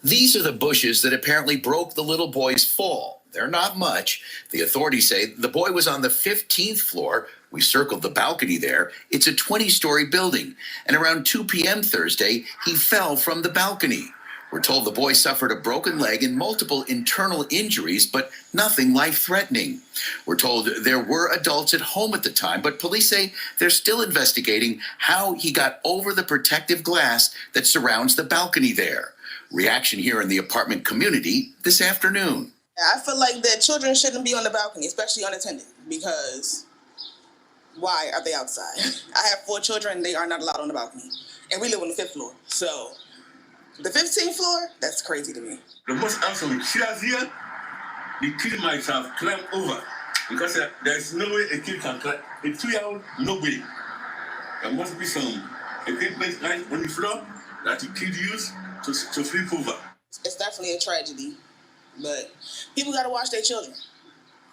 Speaker 17: These are the bushes that apparently broke the little boy's fall. They're not much. The authorities say the boy was on the 15th floor. We circled the balcony there. It's a 20-story building. And around 2 p.m. Thursday, he fell from the balcony. We're told the boy suffered a broken leg and multiple internal injuries, but nothing life-threatening. We're told there were adults at home at the time, but police say they're still investigating how he got over the protective glass that surrounds the balcony there. Reaction here in the apartment community this afternoon.
Speaker 19: I feel like that children shouldn't be on the balcony, especially unattended, because
Speaker 7: why are they outside? I have 4 children and they are not allowed on the balcony. And we live on the 5th floor. So the 15th floor, that's crazy to me.
Speaker 18: The most awesome chairs here, the kid might have climbed over because there's no way a kid can climb. A 2-year-old, no way. There must be some equipment right on the floor that the kid used to flip over.
Speaker 7: It's definitely a tragedy, but people got to watch their children.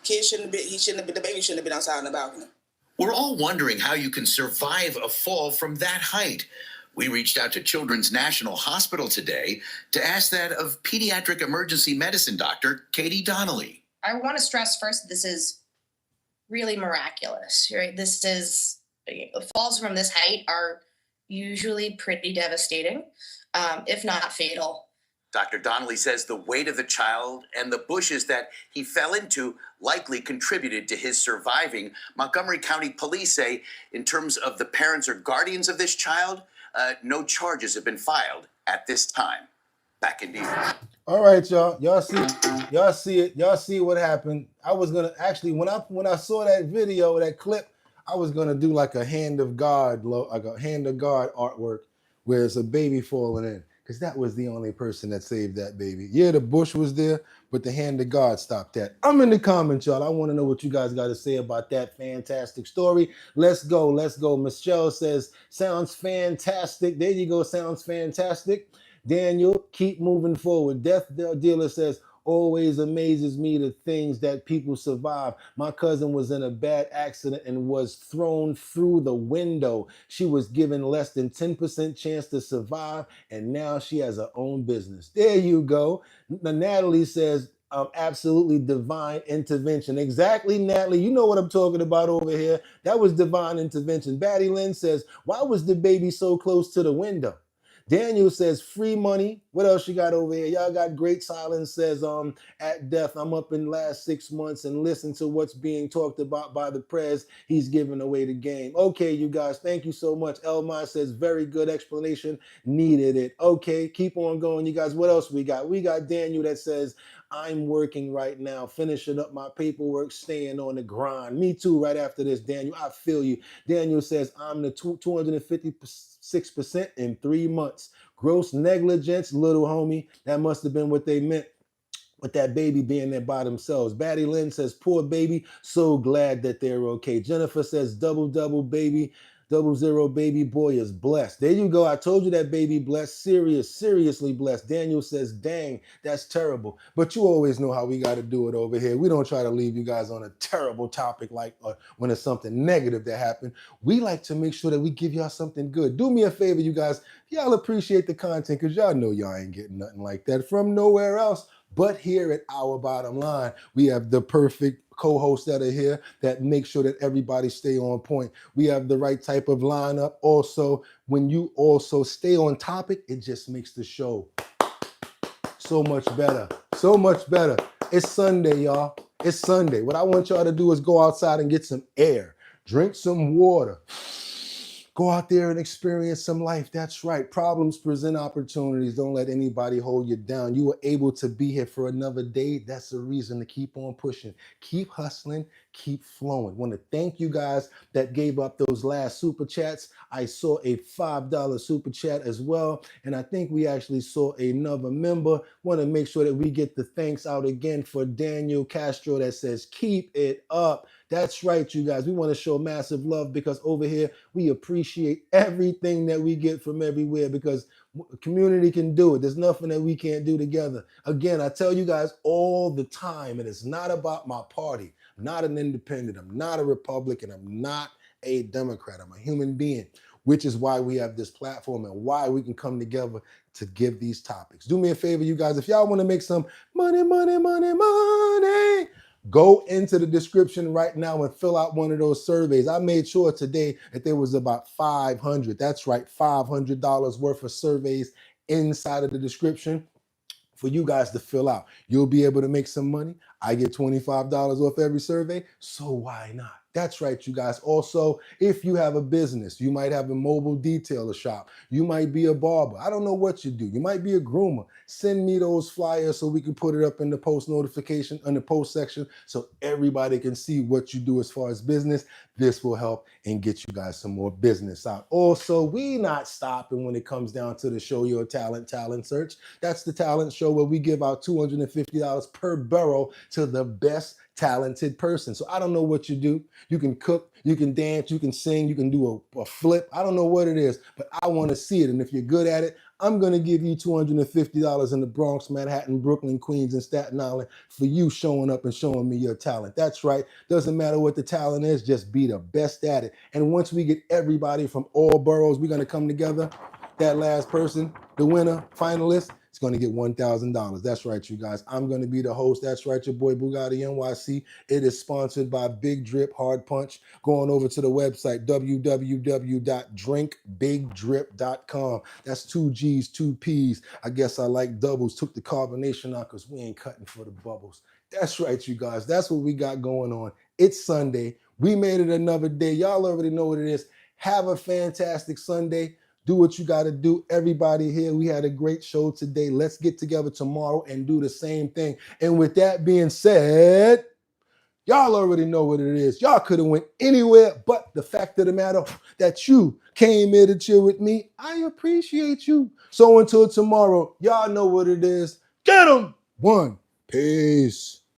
Speaker 7: Kids shouldn't have been, the baby shouldn't have been outside on the balcony.
Speaker 17: We're all wondering how you can survive a fall from that height. We reached out to Children's National Hospital today to ask that of pediatric emergency medicine doctor Katie Donnelly.
Speaker 8: I want to stress first, this is really miraculous, right? Falls from this height are usually pretty devastating, if not fatal.
Speaker 17: Dr. Donnelly says the weight of the child and the bushes that he fell into likely contributed to his surviving. Montgomery County Police say in terms of the parents or guardians of this child, no charges have been filed at this time. Back in New York.
Speaker 1: All right, y'all. Y'all see it. Y'all see what happened. I was gonna actually when I saw that video, that clip, I was gonna do like a hand of God artwork where it's a baby falling in. Because that was the only person that saved that baby. Yeah, the bush was there, but the hand of God stopped that. I'm in the comments, y'all. I want to know what you guys got to say about that fantastic story. Let's go. Let's go. Michelle says, sounds fantastic. There you go. Sounds fantastic. Daniel, keep moving forward. Death Dealer says, always amazes me the things that people survive. My cousin was in a bad accident and was thrown through the window. She was given less than 10% chance to survive, and now she has her own business. There you go. Natalie says, absolutely divine intervention. Exactly, Natalie. You know what I'm talking about over here. That was divine intervention. Batty Lynn says, why was the baby so close to the window? Daniel says free money. What else you got over here? Y'all got great silence. Says at death, I'm up in the last 6 months and listen to what's being talked about by the press. He's giving away the game. Okay, you guys, thank you so much. Elmar says very good explanation. Needed it. Okay, keep on going, you guys. What else we got? We got Daniel that says, I'm working right now, finishing up my paperwork, staying on the grind. Me too, right after this, Daniel. I feel you. Daniel says, I'm the 256% in 3 months. Gross negligence, little homie. That must have been what they meant with that baby being there by themselves. Batty Lynn says, poor baby, so glad that they're okay. Jennifer says, double baby. 00 baby boy is blessed. There you go. I told you that baby blessed. Seriously blessed. Daniel says, dang, that's terrible. But you always know how we got to do it over here. We don't try to leave you guys on a terrible topic like when it's something negative that happened. We like to make sure that we give y'all something good. Do me a favor, you guys. Y'all appreciate the content because y'all know y'all ain't getting nothing like that from nowhere else. But here at Our Bottom Line, we have the perfect co-hosts that are here that make sure that everybody stay on point. We have the right type of lineup. Also, when you also stay on topic, it just makes the show so much better. So much better. It's Sunday, y'all. It's Sunday. What I want y'all to do is go outside and get some air. Drink some water. Go out there and experience some life. That's right. Problems present opportunities. Don't let anybody hold you down. You were able to be here for another day. That's a reason to keep on pushing. Keep hustling. Keep flowing. Want to thank you guys that gave up those last super chats. I saw a $5 super chat as well. And I think we actually saw another member. Want to make sure that we get the thanks out again for Daniel Castro that says, keep it up. That's right, you guys. We want to show massive love because over here, we appreciate everything that we get from everywhere because community can do it. There's nothing that we can't do together. Again, I tell you guys all the time, and it's not about my party. I'm not an independent. I'm not a Republican. I'm not a Democrat. I'm a human being, which is why we have this platform and why we can come together to give these topics. Do me a favor, you guys. If y'all want to make some money, go into the description right now and fill out one of those surveys. I made sure today that there was about 500. That's right, $500 worth of surveys inside of the description for you guys to fill out. You'll be able to make some money. I get $25 off every survey, so why not? That's right, you guys. Also, if you have a business, you might have a mobile detailer shop. You might be a barber. I don't know what you do. You might be a groomer. Send me those flyers so we can put it up in the post notification, in the post section, so everybody can see what you do as far as business. This will help and get you guys some more business out. Also, we not stopping when it comes down to the Show Your Talent Search. That's the talent show where we give out $250 per borough to the best talented person. So I don't know what you do. You can cook, you can dance, you can sing, you can do a flip. I don't know what it is, but I want to see it. And if you're good at it, I'm going to give you $250 in the Bronx, Manhattan, Brooklyn, Queens, and Staten Island for you showing up and showing me your talent. That's right. Doesn't matter what the talent is, just be the best at it. And once we get everybody from all boroughs, we're going to come together. That last person, the winner, finalist, is going to get $1,000. That's right, you guys. I'm going to be the host. That's right, your boy Boogotti NYC. It is sponsored by Big Drip Hard Punch. Going over to the website, www.drinkbigdrip.com. That's 2 G's, 2 P's. I guess I like doubles. Took the carbonation out because we ain't cutting for the bubbles. That's right, you guys. That's what we got going on. It's Sunday. We made it another day. Y'all already know what it is. Have a fantastic Sunday. Do what you got to do. Everybody here, we had a great show today. Let's get together tomorrow and do the same thing. And with that being said, y'all already know what it is. Y'all could have went anywhere, but the fact of the matter that you came here to chill with me, I appreciate you. So until tomorrow, y'all know what it is. Get 'em. One. Peace.